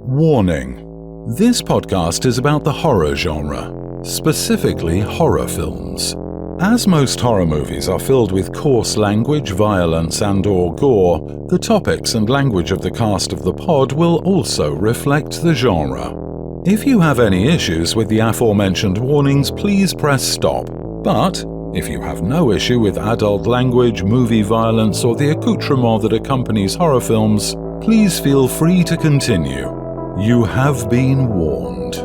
Warning. This podcast is about the horror genre, specifically horror films. As most horror movies are filled with coarse language, violence, and/or gore, the topics and language of the cast of the pod will also reflect the genre. If you have any issues with the aforementioned warnings, please press stop. But if you have no issue with adult language, movie violence, or the accoutrement that accompanies horror films, please feel free to continue. You have been warned.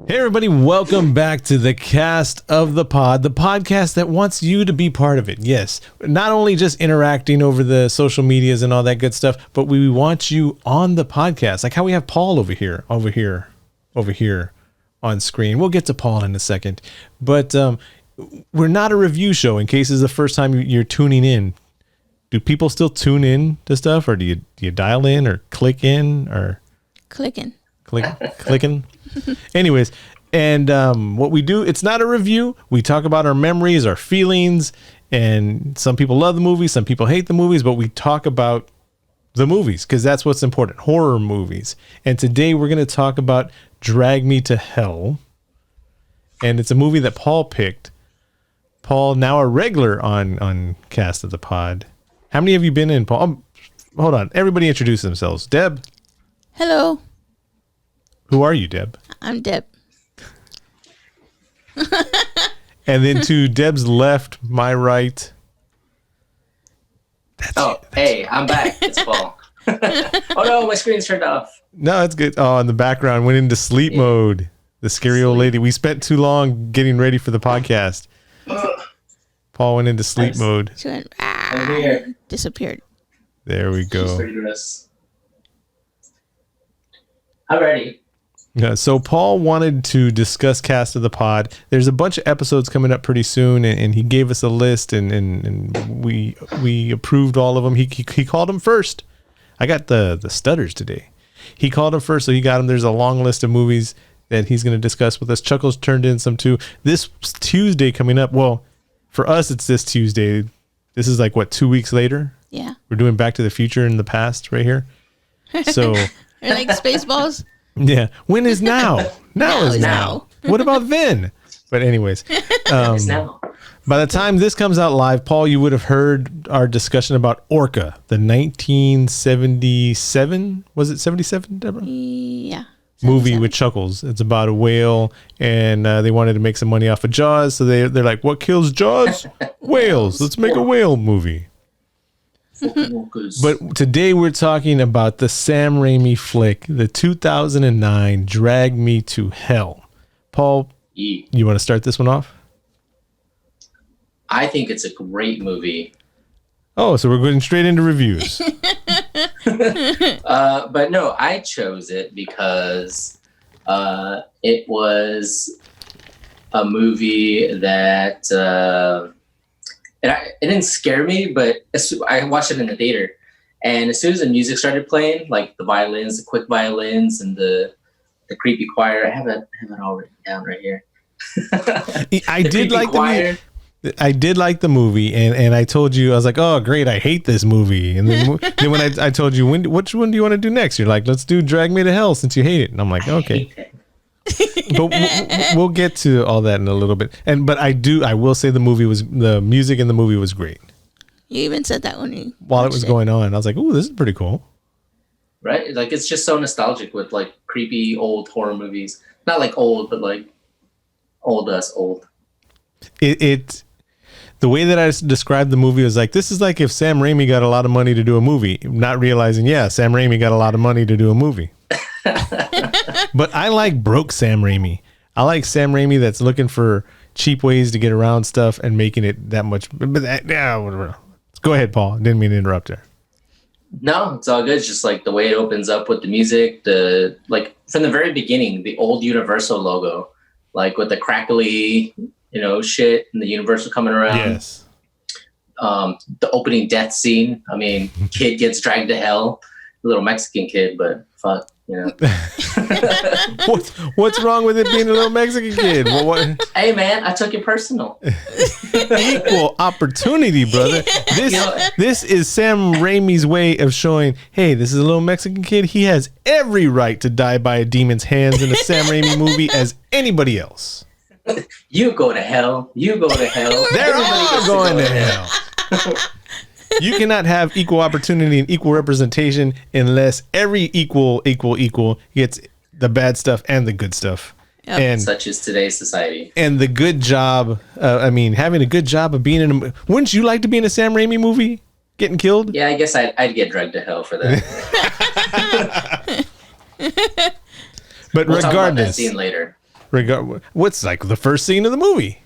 Hey everybody, welcome back to the Cast of the Pod, the podcast that wants you to be part of it. Yes, not only just interacting over the social medias and all that good stuff, but we want you on the podcast, like how we have Paul over here on screen. We'll get to Paul in a second, but we're not a review show. In case this is the first time you're tuning in, do people still tune in to stuff, or do you dial in or click in or clicking? Anyways, and what we do, it's not a review. We talk about our memories, our feelings, and some people love the movies, some people hate the movies, but we talk about the movies because that's what's important, horror movies. And today we're going to talk about Drag Me to Hell, and it's a movie that Paul picked. Paul, now a regular on Cast of the Pod. How many have you been in, Paul? Hold on. Everybody introduce themselves. Deb. Hello. Who are you, Deb? I'm Deb. And then to Deb's left, my right. Hey, I'm back. It's Paul. Oh no, my screen's turned off. No, it's good. Oh, in the background went into sleep mode. The scary old lady. We spent too long getting ready for the podcast. Paul went into sleep mode. She went, I'm here. disappeared. There we go. I'm ready. Yeah, so Paul wanted to discuss Cast of the Pod. There's a bunch of episodes coming up pretty soon, and he gave us a list, and we approved all of them. He called them first. I got the stutters today. He called them first, so he got them. There's a long list of movies that he's going to discuss with us. Chuckles turned in some too. This Tuesday coming up, well, for us, it's this Tuesday. This is like, what, 2 weeks later? Yeah. We're doing Back to the Future in the past right here. So... Or like Spaceballs? Yeah. When is now? Now is now. What about then? But anyways, Now. by the time this comes out live, Paul, you would have heard our discussion about Orca, the 1977, was it 77, Deborah? Yeah. Movie with Chuckles. It's about a whale, and they wanted to make some money off of Jaws, so they're like, what kills Jaws? Whales. Let's make a whale movie. But today we're talking about the Sam Raimi flick, the 2009 Drag Me to Hell. Paul, you want to start this one off? I think it's a great movie. Oh, so we're going straight into reviews. But no, I chose it because it was a movie that... it didn't scare me, but I watched it in the theater. And as soon as the music started playing, like the violins, the quick violins, and the creepy choir, I have it all written down right here. I did like the movie, and I told you, I was like, oh, great, I hate this movie. And then when I told you, which one do you want to do next? You're like, let's do Drag Me to Hell since you hate it. And I'm like, okay. But we'll get to all that in a little bit. But I will say the music in the movie was great. You even said that when while it was going on. I was like, "Ooh, this is pretty cool." Right? Like, it's just so nostalgic with like creepy old horror movies. Not like old, but like old. The way that I described the movie was like, this is like if Sam Raimi got a lot of money to do a movie, not realizing, Sam Raimi got a lot of money to do a movie. But I like broke Sam Raimi. I like Sam Raimi that's looking for cheap ways to get around stuff and making it that much. Go ahead, Paul. Didn't mean to interrupt there. No, it's all good. It's just like the way it opens up with the music, like from the very beginning, the old Universal logo, like with the crackly, shit and the Universal coming around. Yes. The opening death scene. I mean, kid gets dragged to hell. A little Mexican kid, but fuck. You know. What's wrong with it being a little Mexican kid? What? Hey man, I took it personal. Equal opportunity, brother. This is Sam Raimi's way of showing, hey, this is a little Mexican kid. He has every right to die by a demon's hands in a Sam Raimi movie as anybody else. You go to hell. You go to hell. They're all going to hell. You cannot have equal opportunity and equal representation unless every equal gets the bad stuff and the good stuff. Yep. And such is today's society. And the good job, having a good job of being in a... Wouldn't you like to be in a Sam Raimi movie? Getting killed? Yeah, I guess I'd get dragged to hell for that. But we'll regardless... talk about that scene later. What's like the first scene of the movie?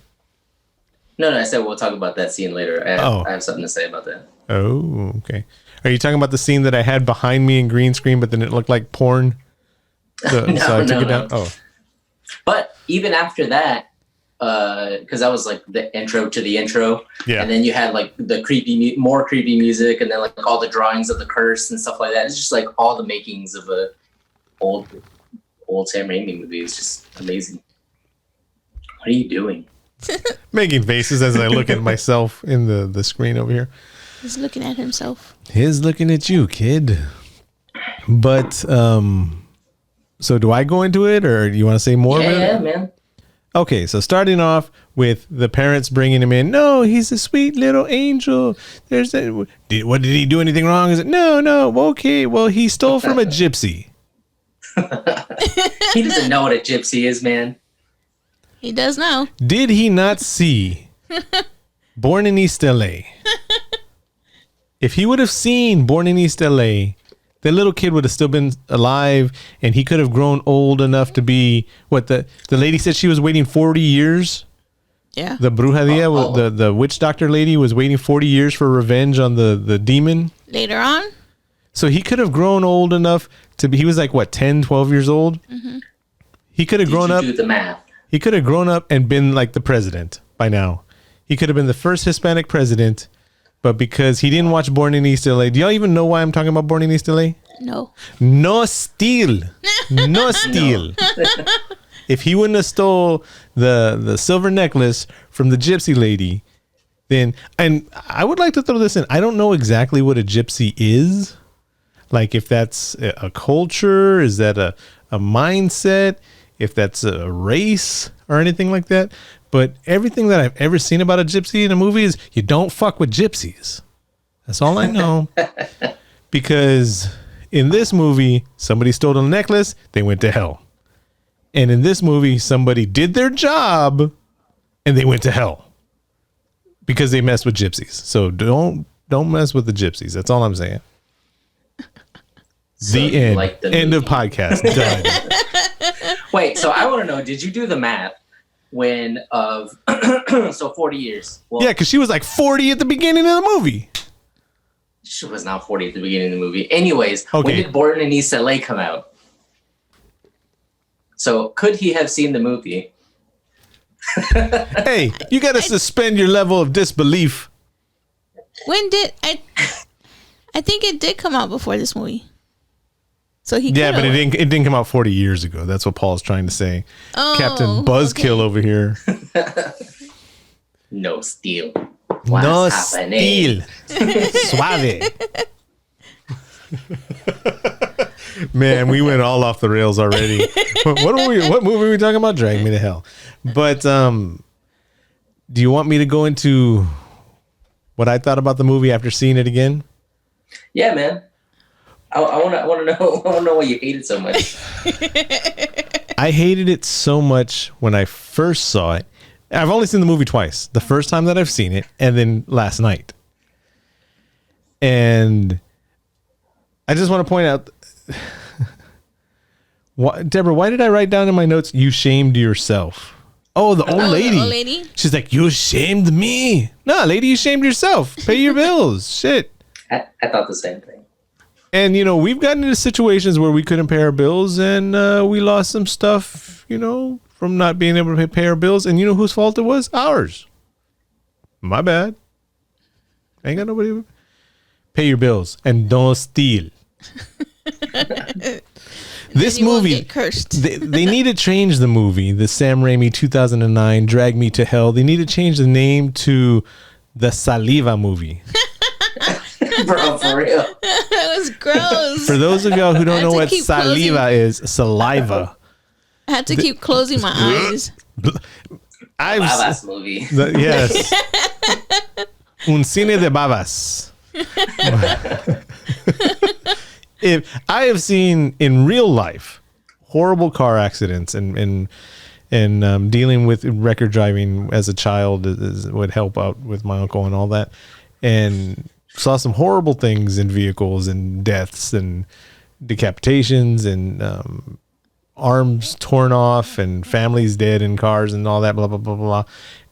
No, I said we'll talk about that scene later. I have something to say about that. Oh, okay. Are you talking about the scene that I had behind me in green screen, but then it looked like porn? So I took it down? Oh. But even after that, because that was like the intro to the intro. Yeah. And then you had like the more creepy music, and then like all the drawings of the curse and stuff like that. It's just like all the makings of a old Sam Raimi movie. It's just amazing. What are you doing? Making faces as I look at myself in the screen over here. He's looking at himself. He's looking at you, kid. But so do I go into it, or do you want to say more about it? Yeah, man. Okay, so starting off with the parents bringing him in. No, he's a sweet little angel. There's that. What did he do anything wrong? Is it no? Okay, well he stole from a gypsy. He doesn't know what a gypsy is, man. He does now. Did he not see Born in East LA? If he would have seen Born in East LA, the little kid would have still been alive, and he could have grown old enough to be what the lady said she was waiting 40 years. Yeah. The brujeria, the witch doctor lady was waiting 40 years for revenge on the demon. Later on. So he could have grown old enough to be, he was like, what, 10, 12 years old? Mm-hmm. He could have grown up. Do the math. He could have grown up and been like the president by now. He could have been the first Hispanic president, but because he didn't watch Born in East LA. Do y'all even know why I'm talking about Born in East LA? No. No steal. No steal. If he wouldn't have stole the silver necklace from the gypsy lady, then, and I would like to throw this in. I don't know exactly what a gypsy is. Like if that's a culture, is that a mindset? If that's a race or anything like that. But everything that I've ever seen about a gypsy in a movie is you don't fuck with gypsies. That's all I know. Because in this movie, somebody stole a necklace, they went to hell. And in this movie, somebody did their job and they went to hell. Because they messed with gypsies. So don't mess with the gypsies. That's all I'm saying. So the end. Like the end movie. of podcast. Done. Wait, so I want to know, did you do the math when of so 40 years? Well, Yeah, because she was like 40 at the beginning of the movie. she was not 40 at the beginning of the movie. Anyways, Okay. when did Born in East LA come out? So could he have seen the movie? Hey, you got to suspend your level of disbelief. When did I think it did come out before this movie. So he Yeah, but could've- it didn't come out 40 years ago. That's what Paul's trying to say. Oh, Captain Buzzkill okay. over here. No steal. No What's happening? steal. Suave. Man, we went all off the rails already. What movie are we talking about? Drag Me to Hell. But do you want me to go into what I thought about the movie after seeing it again? Yeah, man. I want to know why you hate it so much. I hated it so much when I first saw it. I've only seen the movie twice. The first time that I've seen it, and then last night. And I just want to point out, Deborah, why did I write down in my notes, you shamed yourself? Oh, the old lady. The old lady? She's like, you shamed me. No, lady, you shamed yourself. Pay your bills. Shit. I thought the same thing. And, you know, we've gotten into situations where we couldn't pay our bills and we lost some stuff, you know, from not being able to pay our bills. And you know whose fault it was? Ours. My bad. Ain't got nobody. Pay your bills and don't steal. This You won't movie, get cursed. they need to change the movie, the Sam Raimi 2009 Drag Me to Hell. They need to change the name to the Saliva movie. Bro, for real. It was gross. For those of y'all who don't I know had to what keep saliva is, saliva. I had to keep closing my eyes. Babas movie. Yes. Un cine de babas. If I have seen in real life horrible car accidents and dealing with record driving as a child would help out with my uncle and all that, and saw some horrible things in vehicles and deaths and decapitations and arms torn off and families dead in cars and all that, blah, blah, blah, blah.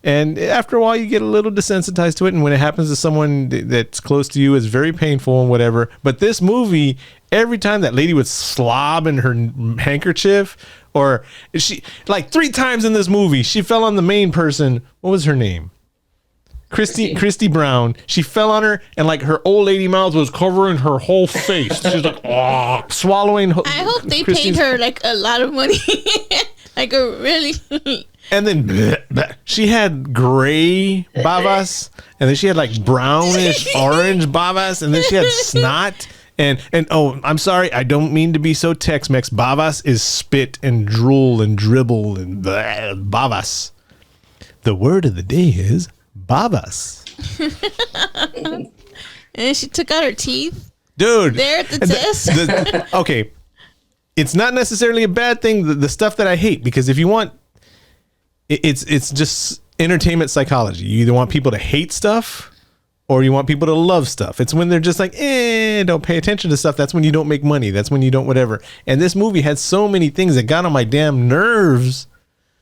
And after a while, you get a little desensitized to it. And when it happens to someone that's close to you, it's very painful and whatever. But this movie, every time that lady would slob in her handkerchief, or she, like 3 times in this movie, she fell on the main person. What was her name? Christy Brown. She fell on her, and like her old lady mouth was covering her whole face. She's like, oh, swallowing. I hope they paid her like a lot of money. Like a really. And then she had gray babas, and then she had like brownish orange babas, and then she had snot. And oh, I'm sorry, I don't mean to be so Tex-Mex. Babas is spit and drool and dribble and babas. The word of the day is babas. And she took out her teeth. Dude. There at the test. Okay. It's not necessarily a bad thing, the stuff that I hate, because if you want, it's just entertainment psychology. You either want people to hate stuff or you want people to love stuff. It's when they're just like, don't pay attention to stuff. That's when you don't make money. That's when you don't whatever. And this movie had so many things that got on my damn nerves.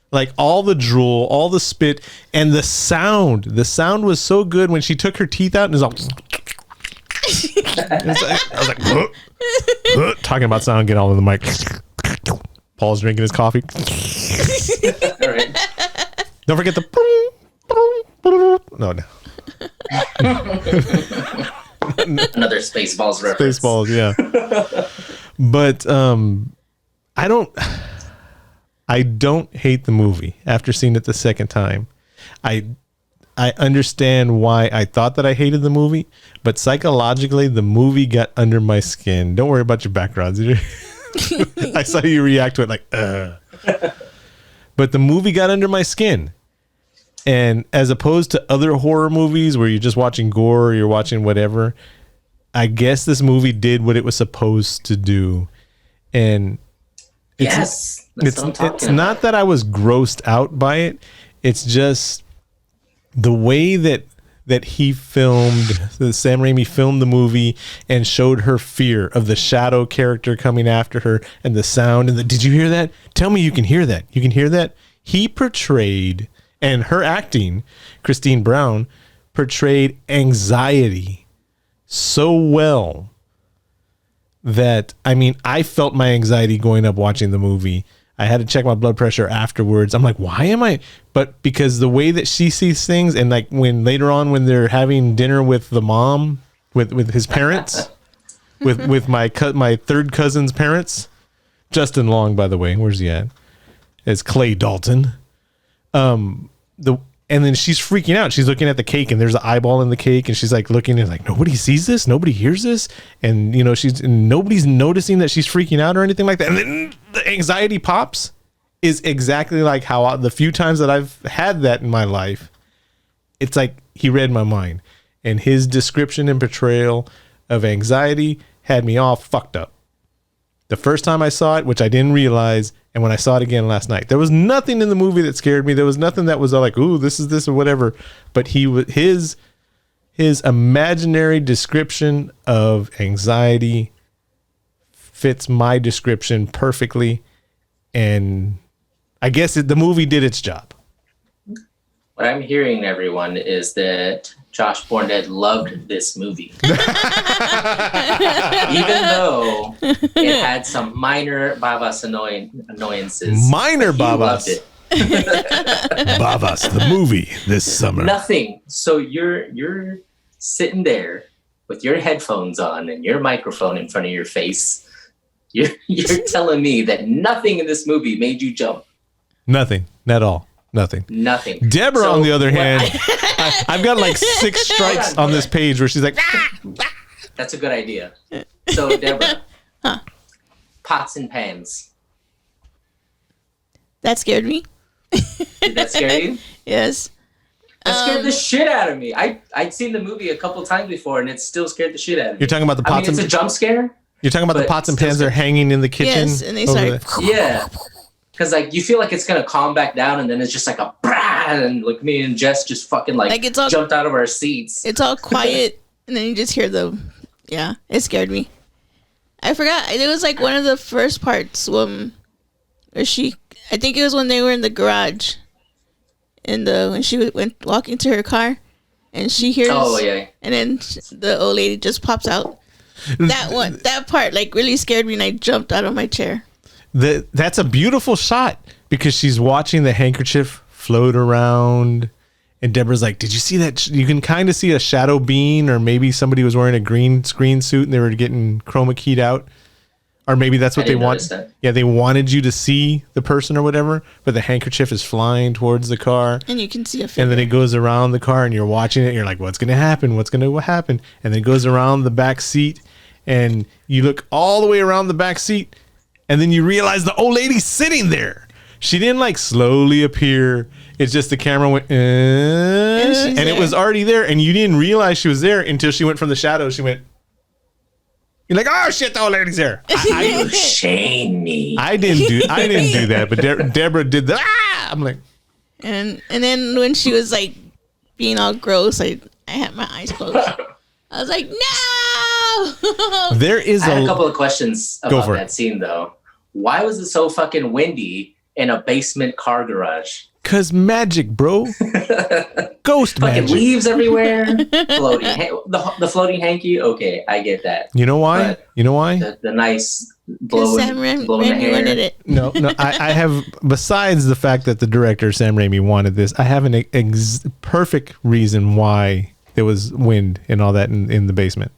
Like all the drool, all the spit, and the sound. The sound was so good when she took her teeth out and it was all... I was like, talking about sound, get all in the mic. Paul's drinking his coffee. All right. Don't forget the... No. Another Spaceballs reference. Spaceballs, yeah. But I don't hate the movie after seeing it the second time. I understand why I thought that I hated the movie, but psychologically, the movie got under my skin. Don't worry about your backgrounds. I saw you react to it like, But the movie got under my skin. And as opposed to other horror movies where you're just watching gore or you're watching whatever, I guess this movie did what it was supposed to do. And Yes. That's what I'm talking it's about. not that I was grossed out by it. It's just the way that he filmed, that Sam Raimi filmed the movie and showed her fear of the shadow character coming after her and the sound and did you hear that? Tell me you can hear that. You can hear that? He portrayed, and her acting, Christine Brown, portrayed anxiety so well that, I mean, I felt my anxiety going up watching the movie. I had to check my blood pressure afterwards. I'm like, why am I? But because the way that she sees things, and like when later on when they're having dinner with the mom, with his parents, with my third cousin's parents, Justin Long, by the way, where's he at? It's Clay Dalton. And then she's freaking out. She's looking at the cake, and there's an eyeball in the cake, and she's like looking and like, nobody sees this, nobody hears this, and you know nobody's noticing that she's freaking out or anything like that. And then the anxiety pops is exactly like how the few times that I've had that in my life, it's like he read my mind, and his description and portrayal of anxiety had me all fucked up. The first time I saw it, which I didn't realize, and when I saw it again last night, there was nothing in the movie that scared me. There was nothing that was like, ooh, this is this or whatever. But his imaginary description of anxiety fits my description perfectly. And I guess the movie did its job. What I'm hearing, everyone, is that Josh Bornett loved this movie. Even though it had some minor Babas annoyances. Minor Babas? He loved it. Babas, the movie this summer. Nothing. So you're sitting there with your headphones on and your microphone in front of your face. You're telling me that nothing in this movie made you jump? Nothing. Not all. Nothing. Nothing. Deborah, So, on the other what- hand, I've got like 6 strikes on this page where she's like, That's a good idea. So, Deborah, pots and pans. That scared me. Did that scare you? Yes. That scared the shit out of me. I'd seen the movie a couple times before, and it still scared the shit out of me. you're talking about the pots it's a jump scare. You're talking about the but pots and still pans that are hanging in the kitchen. Yes, and they over start. there. Yeah. Because, like, you feel like it's going to calm back down, and then it's just like a brah, and, like, me and Jess just fucking, like it's all, jumped out of our seats. It's all quiet, and then you just hear yeah, it scared me. I forgot. It was, like, one of the first parts where I think it was when they were in the garage, when she went walking to her car, and she hears, and then the old lady just pops out. That part, like, really scared me, and I jumped out of my chair. That's a beautiful shot because she's watching the handkerchief float around, and Deborah's like, "Did you see that?" You can kind of see a shadow being, or maybe somebody was wearing a green screen suit and they were getting chroma keyed out, or maybe that's what they want. Yeah, they wanted you to see the person or whatever, but the handkerchief is flying towards the car, and you can see a figure. And then it goes around the car, and you're watching it. And you're like, "What's going to happen? What's going to happen?" And then it goes around the back seat, and you look all the way around the back seat. And then you realize the old lady's sitting there. She didn't like slowly appear. It's just the camera went, and it was already there. And you didn't realize she was there until she went from the shadows. She went, you're like, oh shit, the old lady's there. You shame me. I didn't do that. But Deborah did that. I'm like, and then when she was like being all gross, I had my eyes closed. I was like, no. There is I had a couple of questions Go about for that it. scene, though. Why was it so fucking windy in a basement car garage? 'Cause magic, bro. Ghost Fucking magic. leaves everywhere. Floating. The floating hanky? Okay, I get that. You know why? But You know why? The nice Because blowing, Sam Raimi blowing the hair. wanted it. No. I have, besides the fact that the director, Sam Raimi, wanted this, I have an perfect reason why there was wind and all that in the basement.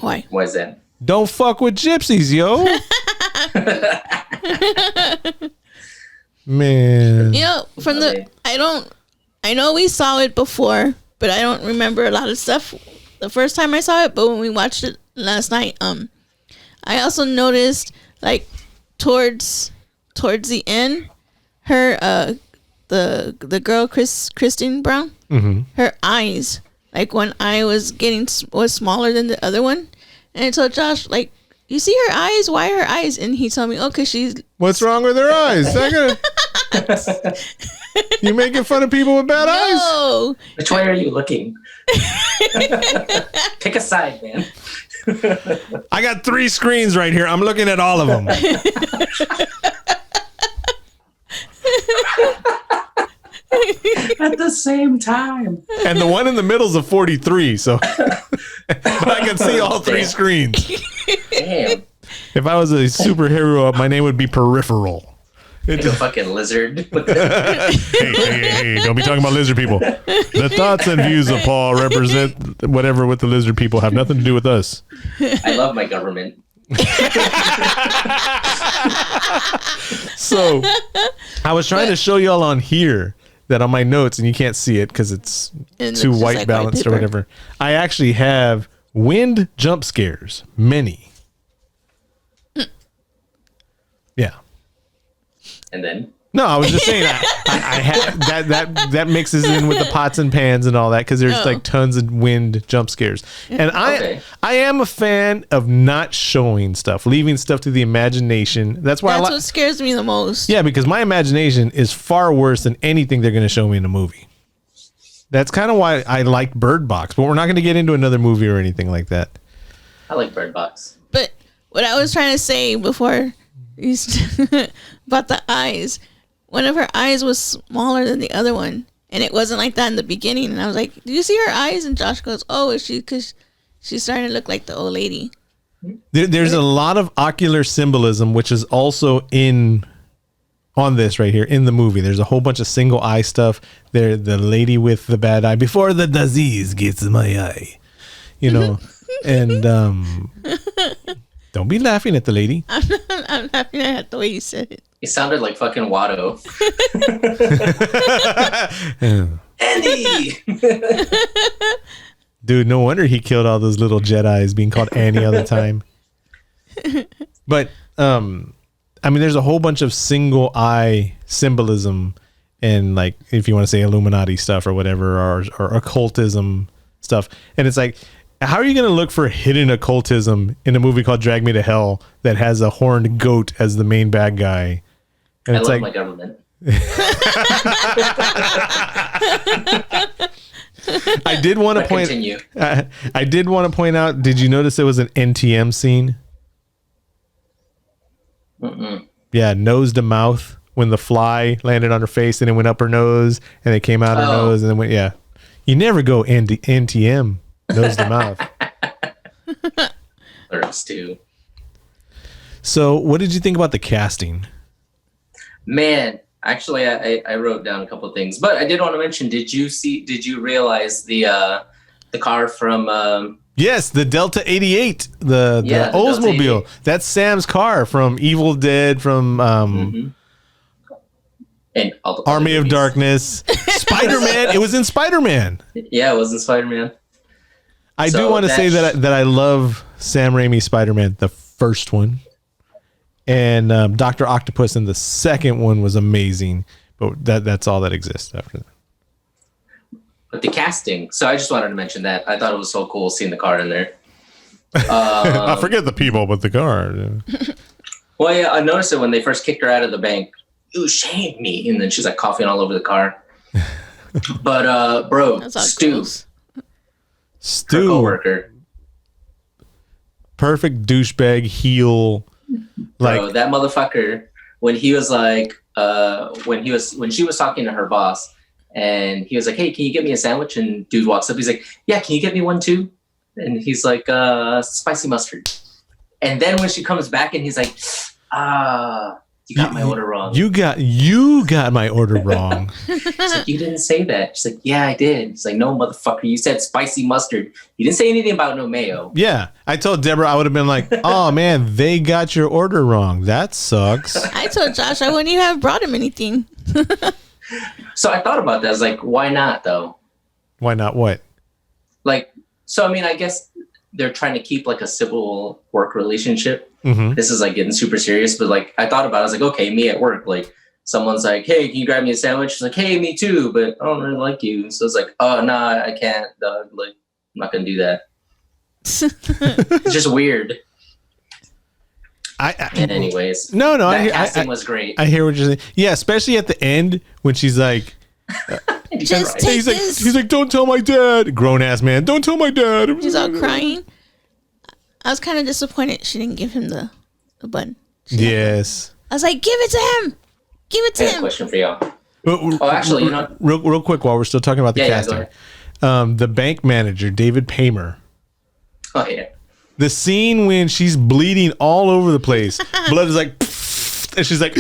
Why? Why is that? Don't fuck with gypsies, yo. Man. You know, I know we saw it before, but I don't remember a lot of stuff the first time I saw it. But when we watched it last night, I also noticed like towards the end, her the girl Kristen Brown, her eyes, like one eye was smaller than the other one, and I told Josh, like, you see her eyes? Why her eyes? And he told me, oh, because she's... What's wrong with her eyes? You making fun of people with bad eyes? No. Which way are you looking? Pick a side, man. I got 3 screens right here. I'm looking at all of them. At the same time. And the one in the middle is a 43, so but I can see all 3 screens. Damn. If I was a superhero, my name would be Peripheral. Like a fucking lizard. Hey, don't be talking about lizard people. The thoughts and views of Paul represent whatever with the lizard people have nothing to do with us. I love my government. So I was trying to show y'all on here that on my notes, and you can't see it because it's It too looks just white like balanced white or paper. whatever. I actually have wind jump scares, many. Yeah. And then? No, I was just saying I had that mixes in with the pots and pans and all that because there's like tons of wind jump scares. And I am a fan of not showing stuff, leaving stuff to the imagination. That's why That's what scares me the most. Yeah, because my imagination is far worse than anything they're going to show me in a movie. That's kind of why I liked Bird Box, but we're not going to get into another movie or anything like that. I like Bird Box. But what I was trying to say before about the eyes, one of her eyes was smaller than the other one, and it wasn't like that in the beginning. And I was like, "Do you see her eyes?" And Josh goes, "Oh, is she? Because she's starting to look like the old lady." There's a lot of ocular symbolism, which is also on this right here in the movie. There's a whole bunch of single eye stuff. There, the lady with the bad eye before the disease gets in my eye, you know, and Don't be laughing at the lady. I'm laughing at the way you said it. He sounded like fucking Watto. Annie! Dude, no wonder he killed all those little Jedis being called Annie all the time. But, I mean, there's a whole bunch of single eye symbolism and, like, if you want to say Illuminati stuff or whatever, or occultism stuff. And it's like, how are you going to look for hidden occultism in a movie called Drag Me to Hell that has a horned goat as the main bad guy? And I it's love like, my government. I did want to point. Continue. I did want to point out. Did you notice there was an NTM scene? Mm-mm. Yeah, nose to mouth when the fly landed on her face and it went up her nose and it came out her nose and then went. Yeah, you never go NTM nose to mouth. Hurts too. So, what did you think about the casting? Man, actually, I wrote down a couple of things, but I did want to mention. Did you realize the car from? Yes, the Delta 88, the Oldsmobile. That's Sam's car from Evil Dead, from and all the Army of Darkness, Spider-Man. It was in Spider-Man. Yeah, it was in Spider-Man. I do want to say that I love Sam Raimi's Spider-Man, the first one. And Dr. Octopus in the second one was amazing, but that's all that exists after that. But the casting, so I just wanted to mention that. I thought it was so cool seeing the car in there. I forget the people, but the car. Yeah. Well, yeah, I noticed it when they first kicked her out of the bank. Ooh, shame me. And then she's like coughing all over the car. But, bro, Stu, her coworker. Perfect douchebag heel. Bro, that motherfucker, when he was like, when she was talking to her boss, and he was like, hey, can you get me a sandwich? And dude walks up, he's like, yeah, can you get me one too? And he's like, spicy mustard. And then when she comes back and he's like, you got my order wrong. You got my order wrong. He's like, you didn't say that. She's like, yeah, I did. He's like, no, motherfucker, you said spicy mustard. You didn't say anything about no mayo. Yeah, I told Deborah I would have been like, oh man, they got your order wrong. That sucks. I told Josh I wouldn't even have brought him anything. So I thought about that. I was like, why not though? Why not what? Like, so I mean, I guess they're trying to keep like a civil work relationship. Mm-hmm. This is like getting super serious, but like I thought about it, I was like, okay, me at work, like someone's like, hey, can you grab me a sandwich? She's like, hey, me too, but I don't really like you. So it's like, oh, nah, I can't, dog. Like, I'm not gonna do that. It's just weird. And anyways, no, that casting was great. I hear what you're saying. Yeah, especially at the end when she's like, just take this. He's like, don't tell my dad. Grown ass man, don't tell my dad. He's all crying. I was kind of disappointed she didn't give him the button. Yes. I was like, give it to him. Give it to him. I have a question for y'all. Oh, actually, you know, real quick while we're still talking about the casting. The bank manager, David Paymer. Oh yeah. The scene when she's bleeding all over the place, blood is like, and she's like,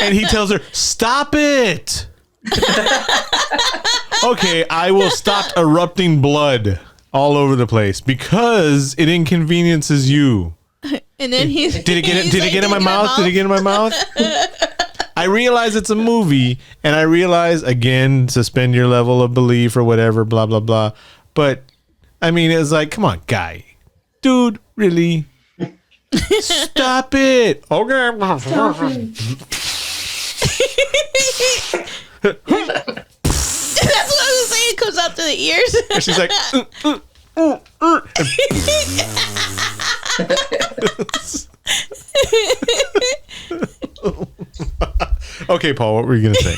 and he tells her, stop it. Okay, I will stop erupting blood all over the place because it inconveniences you. And then did it get in my mouth? Did it get in my mouth? I realize it's a movie, and I realize, again, suspend your level of belief or whatever, blah, blah, blah. But, I mean, it's like, come on, guy. Dude, really? Stop it. Okay. Stop it. That's what I was saying. It comes out through the ears. And she's like, Okay, Paul, what were you going to say?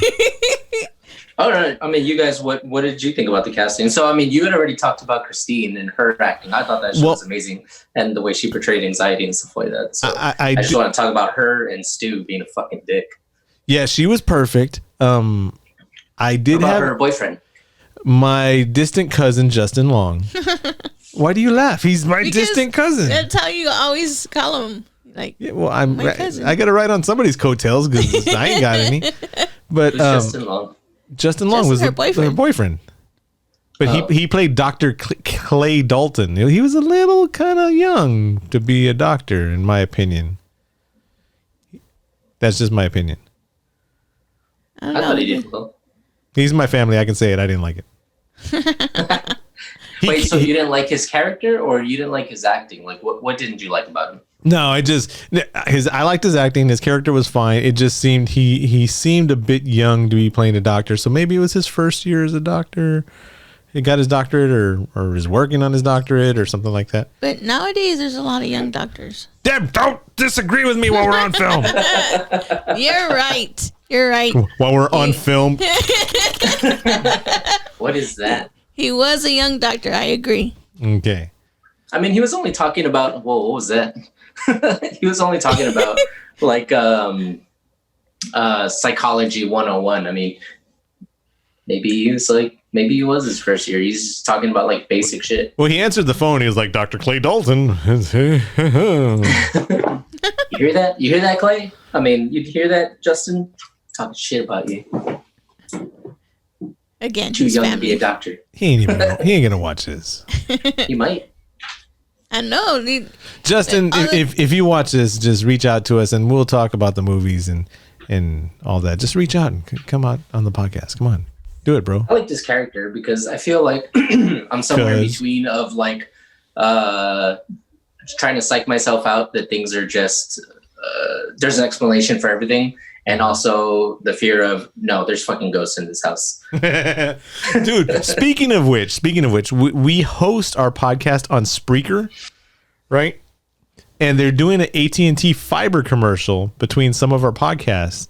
Oh, no, I mean, you guys, what did you think about the casting? So, I mean, you had already talked about Christine and her acting. I thought that show was amazing, and the way she portrayed anxiety and stuff like that. So, I just want to talk about her and Stu being a fucking dick. Yeah, she was perfect. I did have her boyfriend, my distant cousin, Justin Long. Why do you laugh? He's my distant cousin. That's how you always call him. Like, yeah, well, I got to ride on somebody's coattails because I ain't got any. But Justin Long. Justin Long was her boyfriend. But he played Dr. Clay Dalton. He was a little kind of young to be a doctor, in my opinion. That's just my opinion. I thought he did well. He's my family. I can say it. I didn't like it. Wait, so you didn't like his character, or you didn't like his acting? Like, what didn't you like about him? No, I liked his acting. His character was fine. It just seemed he seemed a bit young to be playing a doctor. So maybe it was his first year as a doctor. He got his doctorate or is working on his doctorate or something like that. But nowadays, there's a lot of young doctors. Deb, don't disagree with me while we're on film. You're right. You're right. While we're on film. What is that? He was a young doctor. I agree. Okay. I mean, he was only talking about, whoa, what was that? He was only talking about like psychology 101. I mean, maybe he was his first year. He's just talking about like basic shit. Well, he answered the phone. He was like, Dr. Clay Dalton. You hear that? You hear that, Clay? I mean, you hear that, Justin? Talking shit about you. Again, Too young to be a doctor. He ain't gonna watch this. He might. I know. Justin, if you watch this, just reach out to us and we'll talk about the movies and all that. Just reach out and come out on the podcast. Come on, do it, bro. I like this character because I feel like I'm somewhere in between of like just trying to psych myself out that things are just there's an explanation for everything. And also the fear of, no, there's fucking ghosts in this house. Dude, speaking of which, we host our podcast on Spreaker, right? And they're doing an AT&T fiber commercial between some of our podcasts.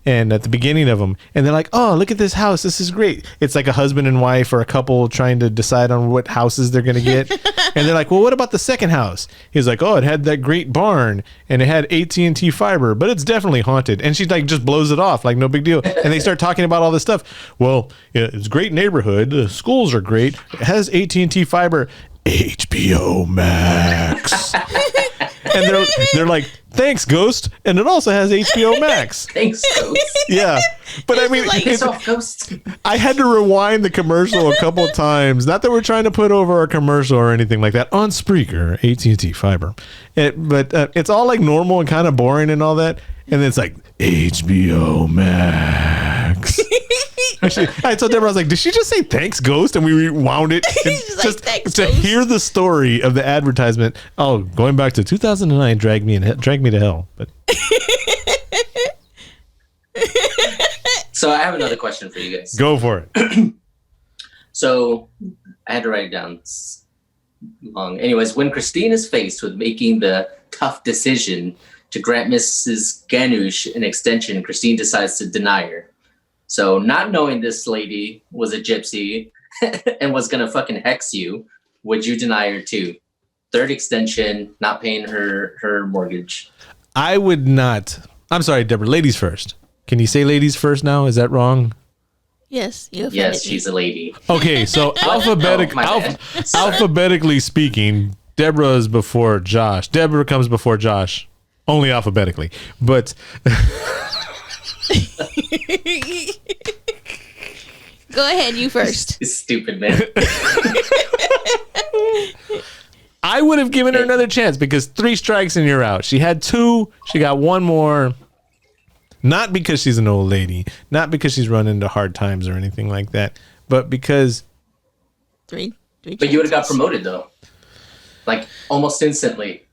And at the beginning of them, and they're like, oh, look at this house. This is great. It's like a husband and wife or a couple trying to decide on what houses they're going to get. And they're like, well, what about the second house? He's like, oh, it had that great barn and it had AT&T fiber, but it's definitely haunted. And she like just blows it off like no big deal. And they start talking about all this stuff. Well, yeah, it's a great neighborhood. The schools are great. It has AT&T fiber. HBO Max. And they're like, thanks, Ghost. And it also has HBO Max. Thanks, Ghost. Yeah. But I mean, like, Ghost. I had to rewind the commercial a couple of times. Not that we're trying to put over a commercial or anything like that. On Spreaker, AT&T fiber. But it's all like normal and kind of boring and all that. And then it's like, HBO Max. I told Deborah, I was like, did she just say thanks, Ghost? And we rewound it She's just like, thanks, to Ghost. hear the story of the advertisement. Oh, going back to 2009, drag me to hell. But So I have another question for you guys. go for it. So I had to write it down. It's long. Anyways, when Christine is faced with making the tough decision to grant Mrs. Ganush an extension, Christine decides to deny her. So not knowing this lady was a gypsy and was going to fucking hex you, would you deny her too? Third extension, not paying her mortgage. I would not. I'm sorry, Deborah. Ladies first. Can you say ladies first now? Is that wrong? Yes, you offended Yes, me. she's a lady. Okay, so alphabetically speaking, Deborah is before Josh. Deborah comes before Josh, only alphabetically. But Go ahead, you first. It's stupid, man. I would have given her another chance because 3 strikes and you're out. She had 2. She got 1 more. Not because she's an old lady, not because she's run into hard times or anything like that, but because Three But you would have got promoted though, like almost instantly.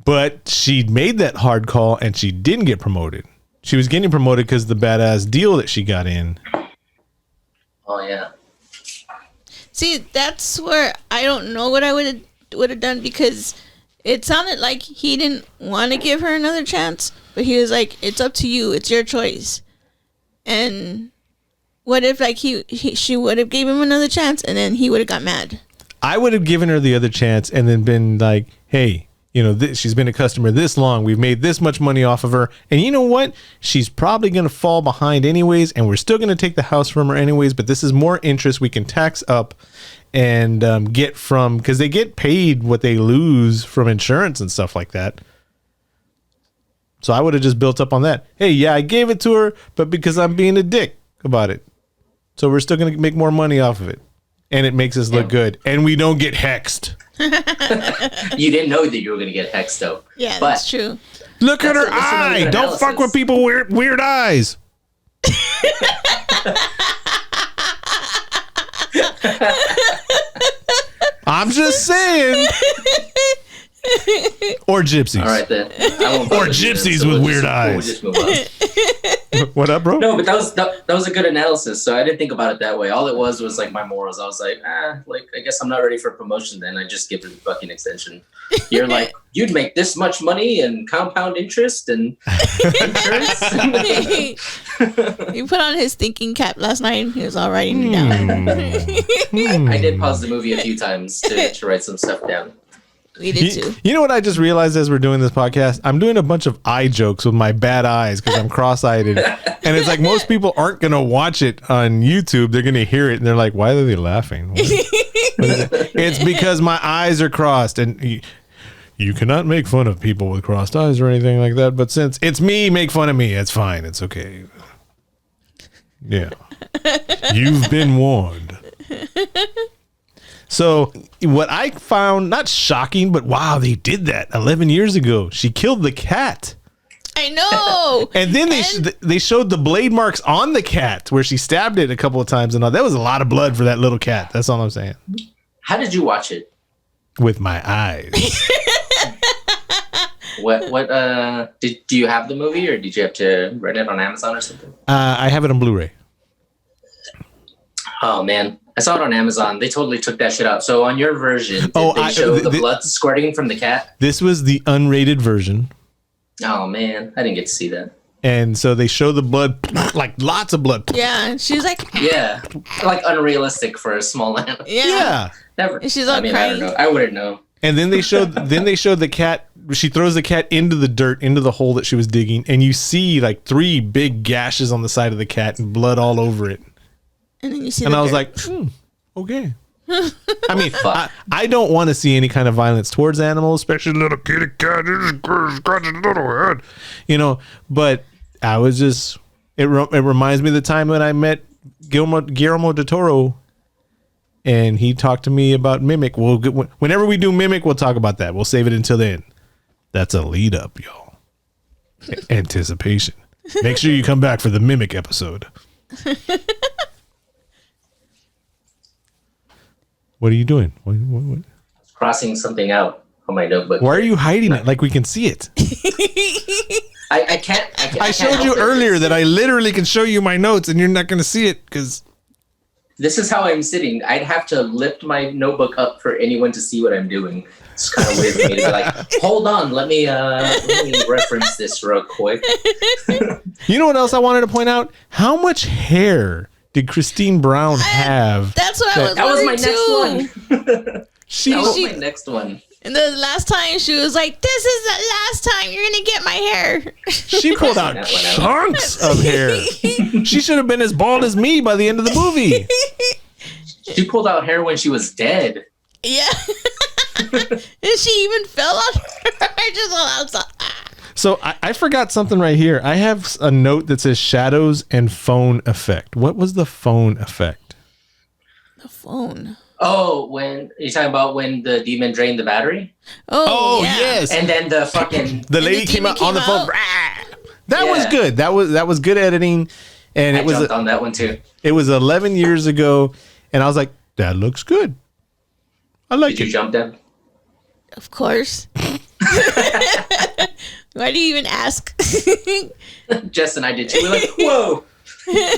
But she made that hard call and she didn't get promoted. She was getting promoted because of the badass deal that she got in. Oh yeah. See, that's where I don't know what I would have done, because it sounded like he didn't want to give her another chance, but he was like, "It's up to you. It's your choice." And what if like she would have gave him another chance and then he would have got mad? I would have given her the other chance and then been like, "Hey, you know, she's been a customer this long. We've made this much money off of her. And you know what? She's probably going to fall behind anyways. And we're still going to take the house from her anyways. But this is more interest we can tax up and get from, because they get paid what they lose from insurance and stuff like that." So I would have just built up on that. Hey, yeah, I gave it to her, but because I'm being a dick about it. So we're still going to make more money off of it. and it makes us look good, and we don't get hexed. You didn't know that you were going to get hexed, though. Yeah, But that's true. Look at her That's another eye. good Don't fuck analysis. with people with weird eyes. I'm just saying. Or gypsies. All right, then. I won't Or bother you then, gypsies so with we'll weird just- eyes. We'll just move on. What up, bro? No, but that was a good analysis. So I didn't think about it that way. All it was like my morals. I was like, like I guess I'm not ready for promotion. Then I just give it a fucking extension. You're like, you'd make this much money and compound interest and insurance. He put on his thinking cap last night and he was all writing it down. I did pause the movie a few times to write some stuff down. We did too. You know what I just realized as we're doing this podcast? I'm doing a bunch of eye jokes with my bad eyes because I'm cross-eyed. And it's like most people aren't going to watch it on YouTube. They're going to hear it and they're like, why are they laughing? What is it? It's because my eyes are crossed. And you cannot make fun of people with crossed eyes or anything like that. But since it's me, make fun of me. It's fine. It's okay. Yeah. You've been warned. So what I found not shocking, but wow, they did that 11 years ago. She killed the cat. I know. And then they showed the blade marks on the cat where she stabbed it a couple of times and all. That was a lot of blood for that little cat. That's all I'm saying. How did you watch it? With my eyes. Do you have the movie or did you have to rent it on Amazon or something? I have it on Blu-ray. Oh man, I saw it on Amazon. They totally took that shit out. So on your version, did they show the blood squirting from the cat? This was the unrated version. Oh man, I didn't get to see that. And so they show the blood, like lots of blood. Yeah, she's like, Yeah, like unrealistic for a small animal. Yeah. Never. And she's all I mean, I crying. don't know. I wouldn't know. And then they showed the cat. She throws the cat into the dirt, into the hole that she was digging, and you see like 3 big gashes on the side of the cat and blood all over it. and then you see. And the I was dirt. like, okay. I mean, I don't want to see any kind of violence towards animals, especially little kitty cat. Scratching little head, you know. But I was just. It reminds me of the time when I met Guillermo del Toro. And he talked to me about Mimic. Whenever we do Mimic, we'll talk about that. We'll save it until then. That's a lead up, y'all. Anticipation. Make sure you come back for the Mimic episode. What are you doing? What? Crossing something out on my notebook. Why are you hiding it like we can see it? I can't. I showed you earlier that I literally can show you my notes and you're not going to see it because... This is how I'm sitting. I'd have to lift my notebook up for anyone to see what I'm doing. It's kind of weird for me to be like, hold on, let me reference this real quick. You know what else I wanted to point out? How much hair did Christine Brown have? That's what I was That was my wondering next too. one. That was She- my next one. And the last time she was like, "This is the last time you're gonna get my hair." She pulled out That one out. chunks of hair. She should have been as bald as me by the end of the movie. She pulled out hair when she was dead. Yeah. And she even fell on her. Just all outside. So I forgot something right here. I have a note that says shadows and phone effect. What was the phone effect? The phone. Oh, when you're talking about when the demon drained the battery, Oh, yeah. yes. and then the fucking The lady the came demon out on the came phone. out. That was Yeah. good. That was good editing. And I it was jumped on that one too. it was 11 years ago and I was like, that looks good. I like Did you it. jump them? Of course. Why do you even ask? Jess and I did too. We're like, whoa.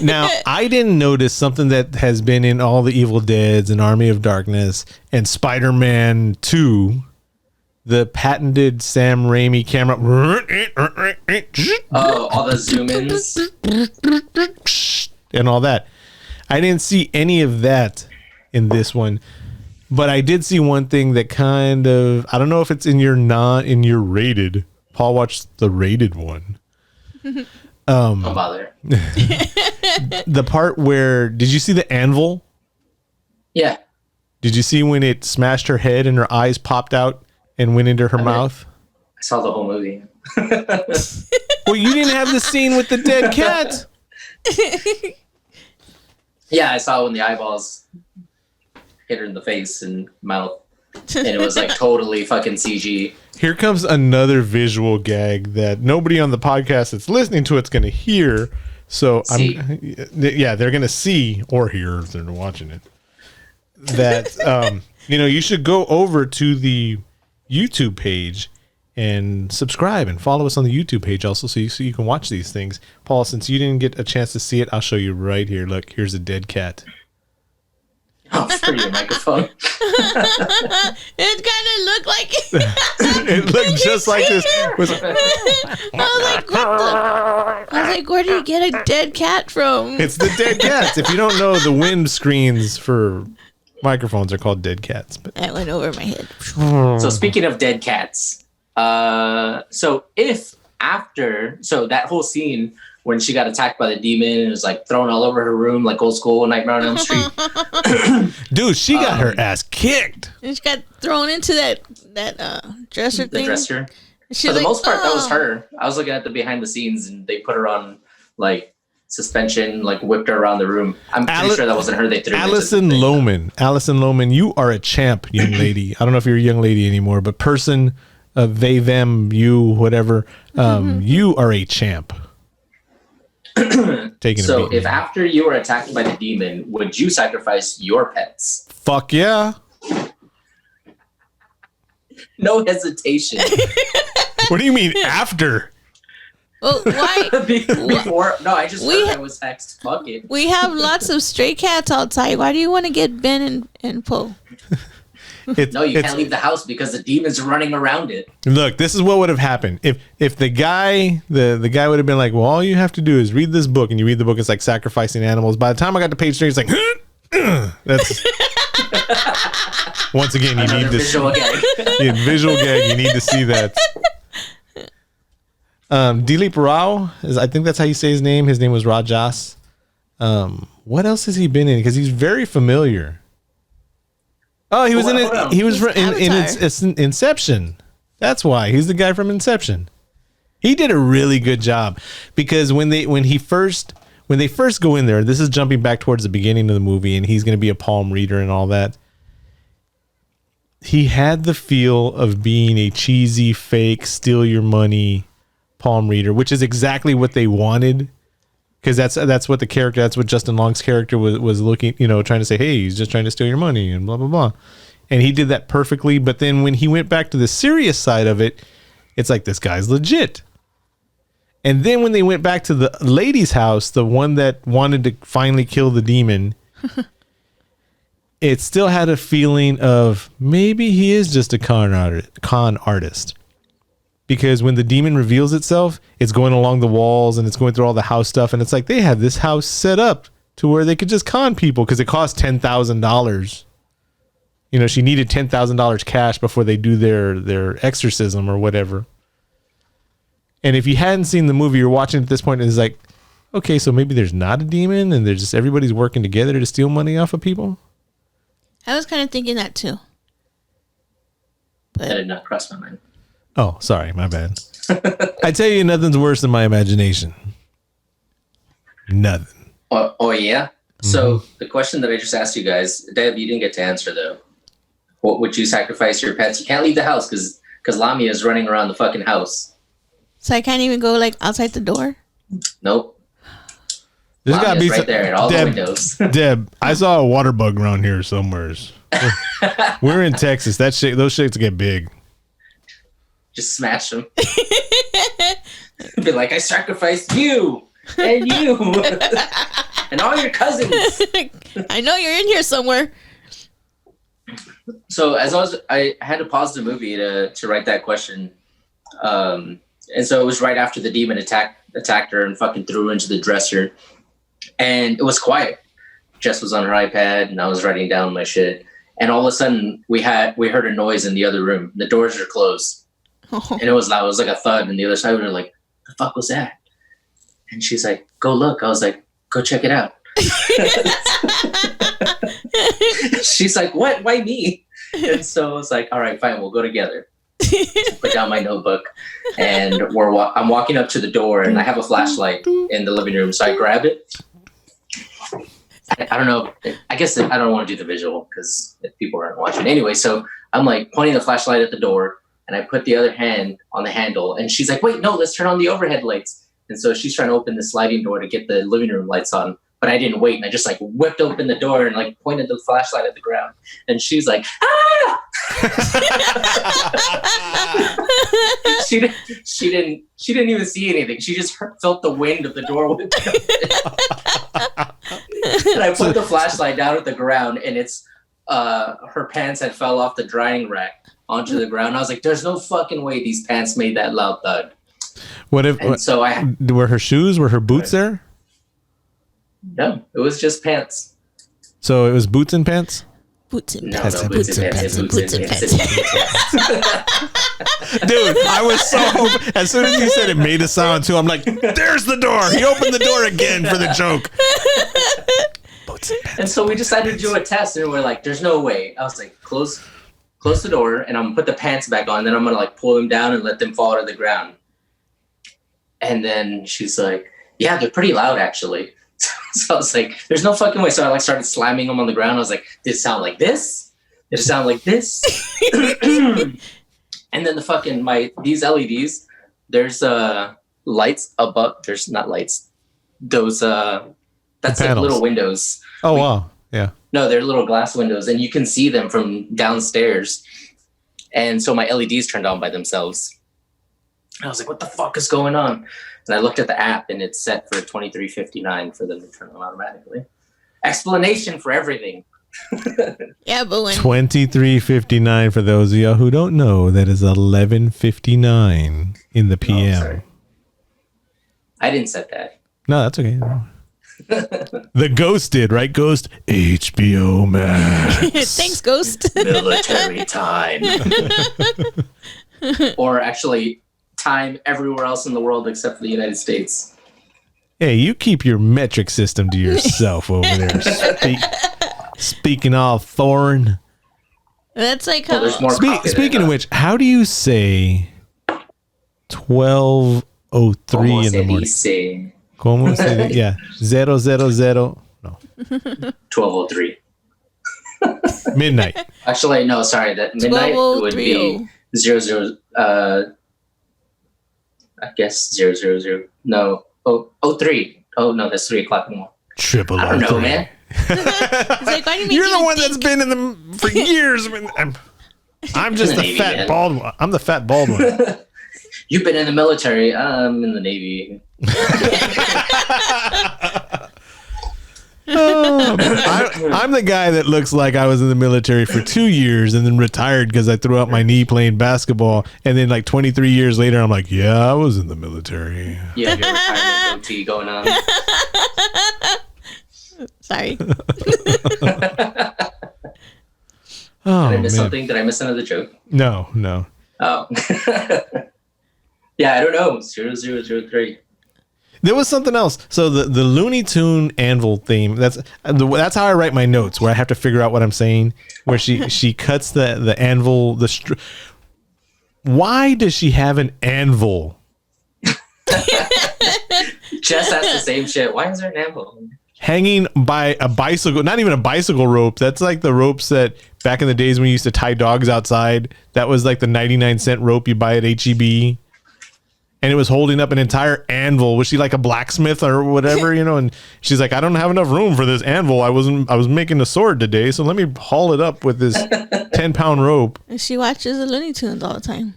Now, I didn't notice something that has been in all the Evil Deads and Army of Darkness and Spider-Man 2, the patented Sam Raimi camera. Oh, all the zoom ins. And all that. I didn't see any of that in this one. But I did see one thing that kind of, I don't know if it's in your rated. Paul watched the rated one. Don't bother. The part where, did you see the anvil? Yeah. Did you see when it smashed her head and her eyes popped out and went into her mouth? I saw the whole movie. Well, you didn't have the scene with the dead cat. Yeah, I saw when the eyeballs hit her in the face and mouth. And it was like totally fucking CG. Here comes another visual gag that nobody on the podcast that's listening to it's going to hear. So they're going to see or hear if they're watching it. That you should go over to the YouTube page and subscribe and follow us on the YouTube page also, so you can watch these things. Paul, since you didn't get a chance to see it, I'll show you right here. Look, here's a dead cat. Oh, for your microphone. It kind of looked like It looked just like this. I was like, where do you get a dead cat from? It's the dead cats. If you don't know, the wind screens for microphones are called dead cats. But That went over my head. So speaking of dead cats, so that whole scene when she got attacked by the demon and was like thrown all over her room like old school Nightmare on Elm Street. dude, she got her ass kicked. And she got thrown into that dresser The thing. dresser. She's For the like, most part, that was "Oh." her. I was looking at the behind the scenes and they put her on like suspension, like whipped her around the room. I'm pretty sure that wasn't her. They threw her into the Allison thing, Lohman. Allison Lohman, you are a champ, young lady. I don't know if you're a young lady anymore, but person, they, them, you, whatever, you are a champ. Taking So a beat. if after you were attacked by the demon, would you sacrifice your pets? Fuck yeah. No hesitation. What do you mean after? Well, why? Before? No, I just We heard ha- I was text. Fuck it. We have lots of stray cats outside. Why do you want to get Ben and Poe? No, you can't leave the house because the demon's running around it. Look, this is what would have happened if the guy the guy would have been like, well, all you have to do is read this book, and you read the book, it's like sacrificing animals. By the time I got to page 3, it's like that's once again you Another need this visual gag. visual gag. You need to see that. Dilip Rao I think that's how you say his name. His name was Rajas. What else has he been in? Because he's very familiar. Oh, he was Hold in on, hold it. on. He was in Avatar. it's Inception. That's why he's the guy from Inception. He did a really good job because when they first go in there, this is jumping back towards the beginning of the movie, and he's going to be a palm reader and all that. He had the feel of being a cheesy, fake, steal your money palm reader, which is exactly what they wanted. Because that's what that's what Justin Long's character was looking, trying to say, hey, he's just trying to steal your money and blah, blah, blah. And he did that perfectly. But then when he went back to the serious side of it, it's like, this guy's legit. And then when they went back to the lady's house, the one that wanted to finally kill the demon, it still had a feeling of maybe he is just a con artist. Because when the demon reveals itself, it's going along the walls and it's going through all the house stuff. And it's like they had this house set up to where they could just con people because it cost $10,000. She needed $10,000 cash before they do their exorcism or whatever. And if you hadn't seen the movie, you're watching at this point and it's like, okay, so maybe there's not a demon and there's just everybody's working together to steal money off of people. I was kind of thinking that too. That did not cross my mind. Oh, sorry, my bad. I tell you, nothing's worse than my imagination. Nothing. Oh yeah? So the question that I just asked you guys, Deb, you didn't get to answer though. What would you sacrifice your pets? You can't leave the house because Lamia is running around the fucking house. So I can't even go like outside the door? Nope. There's gotta be right there in all the windows. Deb, I saw a water bug around here somewhere. We're in Texas. Those shits get big. Just smash them. Be like, I sacrificed you and you and all your cousins. I know you're in here somewhere. So I had to pause the movie to write that question. And so it was right after the demon attacked her and fucking threw her into the dresser. And it was quiet. Jess was on her iPad and I was writing down my shit. And all of a sudden we heard a noise in the other room. The doors are closed. And it was loud. It was like a thud. And the other side we were like, the fuck was that? And she's like, go look. I was like, go check it out. She's like, what? Why me? And so I was like, all right, fine. We'll go together. Put down my notebook. And I'm walking up to the door and I have a flashlight in the living room. So I grab it. I don't know. I guess I don't want to do the visual because people aren't watching. Anyway, so I'm like pointing the flashlight at the door, and I put the other hand on the handle, and she's like, "Wait, no, let's turn on the overhead lights." And so she's trying to open the sliding door to get the living room lights on, but I didn't wait, and I just like whipped open the door and like pointed the flashlight at the ground, and she's like, "Ah!" she didn't even see anything. She just felt the wind of the door whip open. And I put the flashlight down at the ground, and it's her pants had fell off the drying rack onto the ground. I was like, "There's no fucking way these pants made that loud thud." What if? And so were her shoes? Were her boots there? No, it was just pants. So it was boots and pants. Boots and No, pants. no, boots and pants. Boots and pants. Dude, I was so as soon as you said it made a sound too, I'm like, there's the door. He opened the door again for the joke. Boots and pants. And so we decided to do a test, and we're like, "There's no way." I was like, close the door, and I'm gonna put the pants back on. Then I'm gonna like pull them down and let them fall to the ground. And then she's like, "Yeah, they're pretty loud, actually." So I was like, "There's no fucking way." So I like started slamming them on the ground. I was like, "Did it sound like this? Did it sound like this?" And then the fucking these LEDs, there's lights above. There's not lights. Those that's like little windows. Oh wow, yeah. No, they're little glass windows, and you can see them from downstairs. And so my LEDs turned on by themselves. I was like, "What the fuck is going on?" And I looked at the app, and it's set for $23.59 for them to turn on automatically. Explanation for everything. Yeah, but when $23.59 for those of y'all who don't know, that is $11.59 in the PM. Oh, sorry. I didn't set that. No, that's okay. The Ghost did, right? Ghost HBO Max. Thanks, Ghost. Military time. Or actually, time everywhere else in the world except for the United States. Hey, you keep your metric system to yourself over there. Speaking all foreign. That's like Well, how. there's more coffee Speaking than of which, how do you say 12:03 in the morning? dice. Como se dice? Yeah, 000. No, 12:03. midnight. Actually, no, sorry. That midnight would be 00. I guess 000. No, 03. Oh no, that's 3 o'clock in the morning. Triple. I don't know, man. It's like, why do you make You're the me one think? that's been in them for years. I'm just the Navy, fat man. bald one. I'm the fat bald one. You've been in the military. I'm in the Navy. I'm the guy that looks like I was in the military for 2 years and then retired because I threw out my knee playing basketball. And then like 23 years later, I'm like, yeah, I was in the military. You have your retirement goatee going on. Sorry. Oh, Did I miss man. something? Did I miss another joke? No. Oh. Yeah, I don't know. 0003. There was something else. So the Looney Tune anvil theme. That's how I write my notes, where I have to figure out what I'm saying. Where she cuts the anvil. Why does she have an anvil Jess asked the same shit. Why is there an anvil? hanging by a bicycle? Not even a bicycle rope. That's like the ropes that back in the days when you used to tie dogs outside. That was like the 99-cent rope you buy at HEB. And it was holding up an entire anvil. Was she like a blacksmith or whatever, you know? And she's like, I don't have enough room for this anvil. I was making a sword today, so let me haul it up with this 10-pound rope. And she watches the Looney Tunes all the time.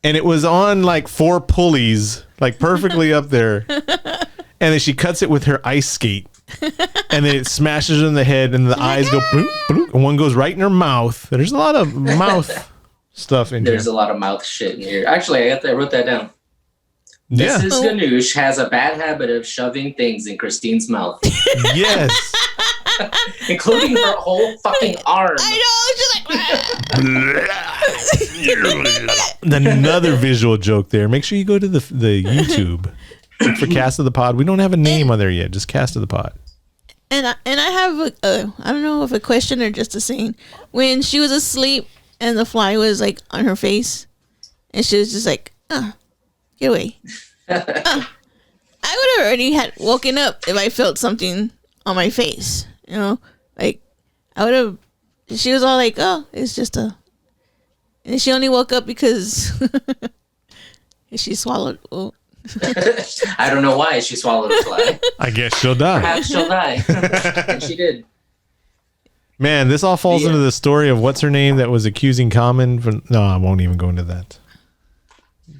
And it was on like 4 pulleys, like perfectly up there. And then she cuts it with her ice skate. And then it smashes her in the head, and the eyes go bloop, bloop, and one goes right in her mouth. There's a lot of mouth stuff in There's here. a lot of mouth shit in here. Actually, I wrote that down. Yeah. Mrs. Ganoush has a bad habit of shoving things in Christine's mouth, Yes. including her whole fucking arm. I know. She's like, Another visual joke there. Make sure you go to the YouTube. Look for Cast of the Pod. We don't have a name on there yet. Just Cast of the Pod. and I have I don't know if a question or just a scene. When she was asleep and the fly was like on her face, and she was just like, get away. I would have already had woken up if I felt something on my face. You know, like I would have. She was all like, "Oh, it's just a," and she only woke up because she swallowed. Oh. I don't know why she swallowed a fly. I guess she'll die. Perhaps she'll die. And she did. Man, this all falls into the story of what's her name that was accusing Common. No, I won't even go into that.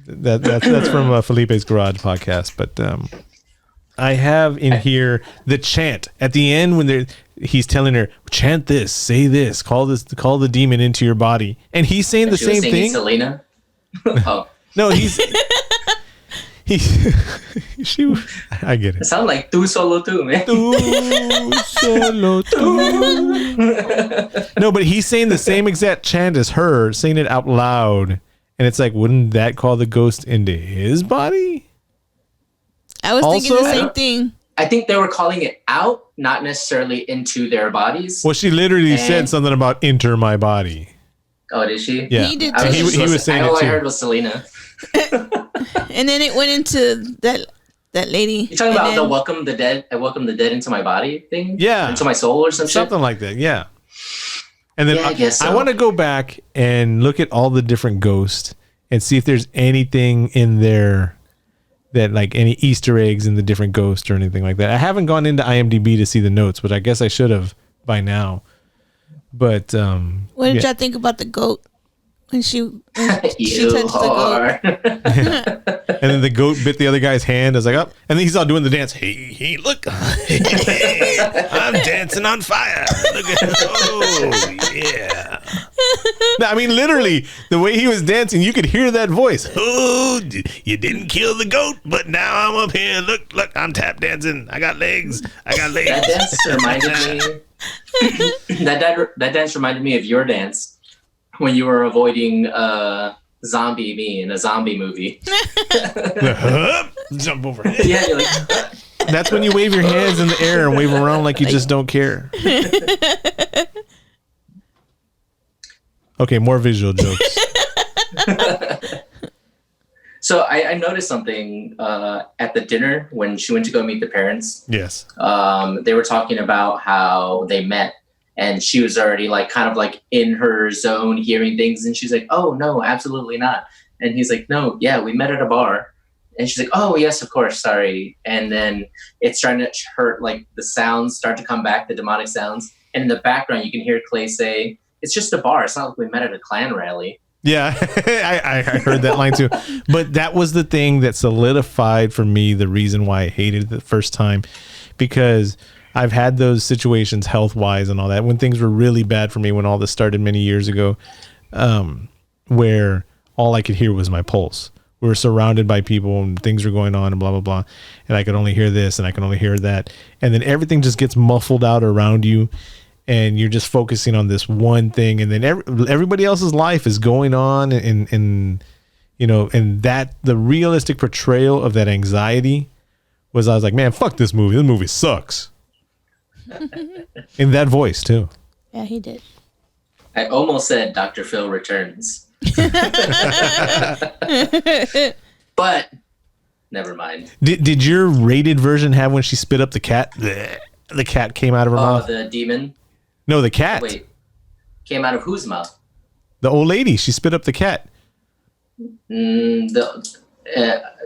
That's from Felipe's Garage podcast. But I have in here the chant at the end when he's telling her, chant this, say this, call the demon into your body, and he's saying the same thing. Selena. Oh no, he's. I get it. It sounds like tu solo tu, man. Tu solo tu. No, but he's saying the same exact chant as her, saying it out loud. And it's like, wouldn't that call the ghost into his body? I was thinking the same thing. I think they were calling it out, not necessarily into their bodies. Well, she literally said something about enter my body. Oh, did she? Yeah. He did too. He was saying it too. All I heard was Selena. And then it went into that lady. You're talking about the welcome the dead. I welcome the dead into my body thing. Yeah, into my soul or something like that. Yeah. And then I guess so. I want to go back and look at all the different ghosts and see if there's anything in there that like any Easter eggs in the different ghosts or anything like that. I haven't gone into IMDb to see the notes, but I guess I should have by now. But what did y'all think about the goat? When she touched the goat. And then the goat bit the other guy's hand. I was like, oh. And then he's all doing the dance. Hey, look. I'm dancing on fire. Look at oh, yeah. No, I mean, literally, the way he was dancing, you could hear that voice. Oh, you didn't kill the goat, but now I'm up here. Look, I'm tap dancing. I got legs. That dance reminded me. That dance reminded me of your dance. When you were avoiding zombie me in a zombie movie. Jump over. Yeah, you're like, that's when you wave your hands in the air and wave around like you just don't care. Okay, more visual jokes. So I noticed something at the dinner when she went to go meet the parents. Yes. They were talking about how they met. And she was already like kind of like in her zone hearing things. And she's like, oh, no, absolutely not. And he's like, no, yeah, we met at a bar. And she's like, oh, yes, of course. Sorry. And then it's starting to hurt. Like the sounds start to come back, the demonic sounds. And in the background, you can hear Clay say, it's just a bar. It's not like we met at a Klan rally. Yeah, I heard that line too. But that was the thing that solidified for me the reason why I hated it the first time. Because I've had those situations health-wise and all that when things were really bad for me when all this started many years ago, where all I could hear was my pulse. We were surrounded by people and things were going on and blah, blah, blah. And I could only hear this and I could only hear that. And then everything just gets muffled out around you and you're just focusing on this one thing. And then everybody else's life is going on and you know, and that the realistic portrayal of that anxiety was, I was like, man, fuck this movie. This movie sucks. In that voice too. Yeah, he did. I almost said Dr. Phil returns. But never mind. Did your rated version have when she spit up the cat? The cat came out of her mouth. Oh, the demon? No, the cat. Wait. Came out of whose mouth? The old lady. She spit up the cat. The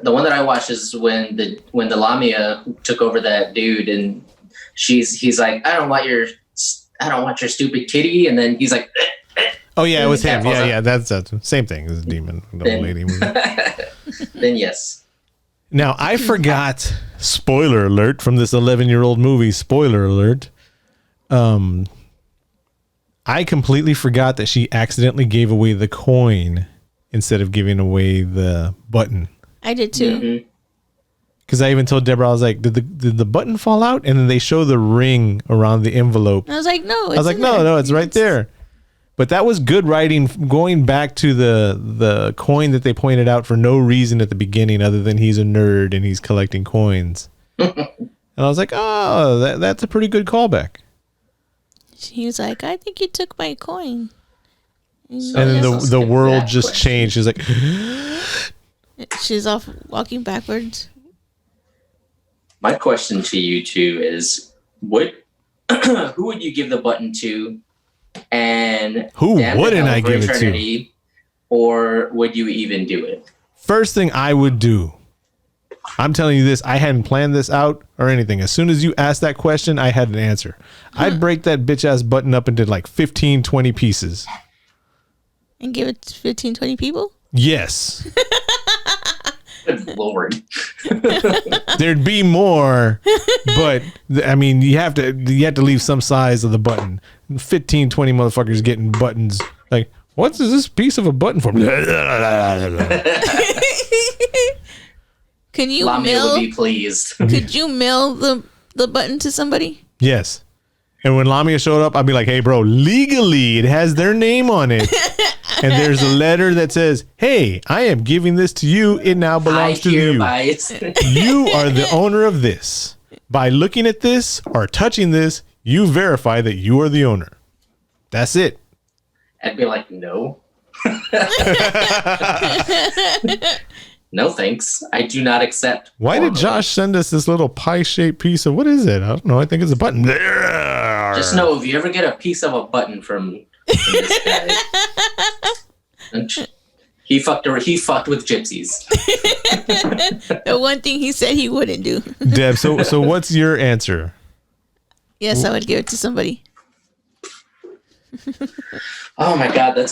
one that I watched is when the Lamia took over that dude and he's like, I don't want your stupid kitty, and then he's like, oh yeah, it was him. Yeah, that's same thing as a demon, the old lady movie. Then yes. Now I forgot. Spoiler alert from this 11-year-old movie. Spoiler alert. I completely forgot that she accidentally gave away the coin instead of giving away the button. I did too. Mm-hmm. Because I even told Deborah, I was like, did the button fall out? And then they show the ring around the envelope. I was like, no. I was like, no, it's right there. But that was good writing, going back to the coin that they pointed out for no reason at the beginning other than he's a nerd and he's collecting coins. And I was like, oh, that's a pretty good callback. He was like, I think you took my coin. And then the world just changed. She's like... She's off walking backwards. My question to you two is, who would you give the button to? And who damn wouldn't hell I for give it to? eternity, or would you even do it? First thing I would do, I'm telling you this, I hadn't planned this out or anything. As soon as you asked that question, I had an answer. I'd break that bitch ass button up into like 15, 20 pieces. And give it to 15, 20 people? Yes. Good Lord. There'd be more, but I mean, you have to leave some size of the button. 15, 20 motherfuckers getting buttons. Like, what's this piece of a button for? Can you Lamia mail? would be pleased. Could you mail the button to somebody? Yes. And when Lamia showed up, I'd be like, hey, bro, legally, it has their name on it. And there's a letter that says, hey, I am giving this to you. It now belongs to you. You are the owner of this. By looking at this or touching this, you verify that you are the owner. That's it. I'd be like, no. No, thanks. I do not accept. Why did Josh send us this little pie-shaped piece of, what is it? I don't know. I think it's a button. Just know, if you ever get a piece of a button from this guy, he fucked with gypsies. The one thing he said he wouldn't do. Deb, so what's your answer? Yes, I would give it to somebody. Oh my God, that's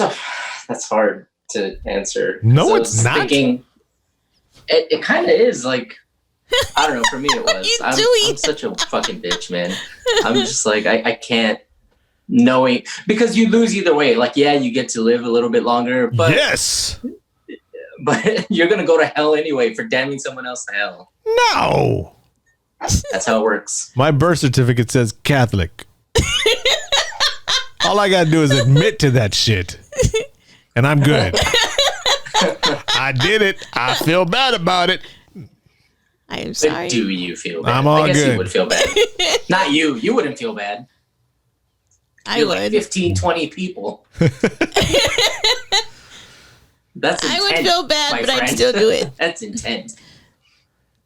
hard to answer. No, so it's not. It kind of is like, I don't know. For me, it was. What are you doing? I'm such a fucking bitch, man. I'm just like, I can't knowing, because you lose either way. Like, yeah, you get to live a little bit longer, but yes, but you're gonna go to hell anyway for damning someone else to hell. No, that's how it works. My birth certificate says Catholic. All I gotta do is admit to that shit, and I'm good. I did it. I feel bad about it. I am sorry. But do you feel bad? I'm all I guess good. you would feel bad. Not you. You wouldn't feel bad. I You're would. like 15, 20 people. That's intent, I would feel bad, my but I'd friend. still do it. That's intent.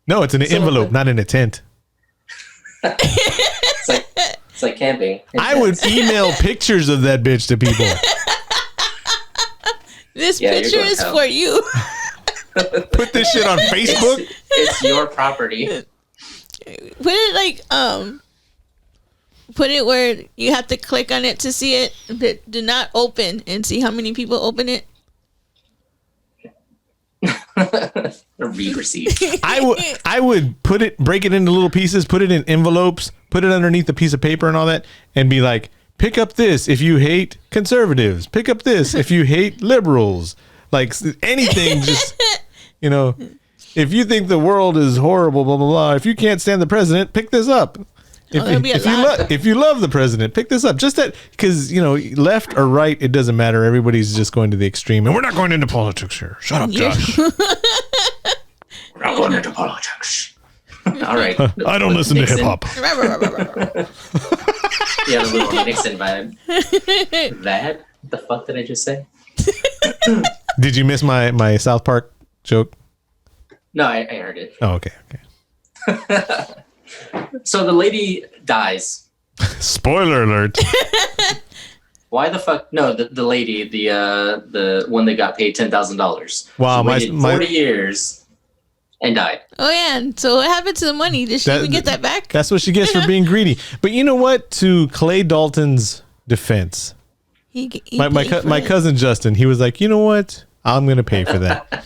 No, it's an envelope, not in a tent. It's like camping. I would email pictures of that bitch to people. This Yeah, picture you're going is to hell. for you. Put this shit on Facebook. It's your property. Put it like put it where you have to click on it to see it, but do not open and see how many people open it. A read receipt. I would break it into little pieces, put it in envelopes, put it underneath a piece of paper and all that, and be like, pick up this if you hate conservatives. Pick up this if you hate liberals. Like anything, just, you know, if you think the world is horrible, blah, blah, blah. If you can't stand the president, pick this up. If you love the president, pick this up. Just that, because, you know, left or right, it doesn't matter. Everybody's just going to the extreme. And we're not going into politics here. Shut up, Josh. We're not going into politics. All right. I don't listen to hip hop. Yeah, the little Nixon vibe. Vad? What the fuck did I just say? Did you miss my South Park joke? No, I heard it. Oh, okay. So the lady dies. Spoiler alert. Why the fuck? No, the lady, the one that got paid $10,000. Wow, waited 40 years and died. Oh yeah, and so what happened to the money? Did she even get that back? That's what she gets for being greedy. But you know what? To Clay Dalton's defense, He my cousin Justin, he was like, you know what? I'm gonna pay for that.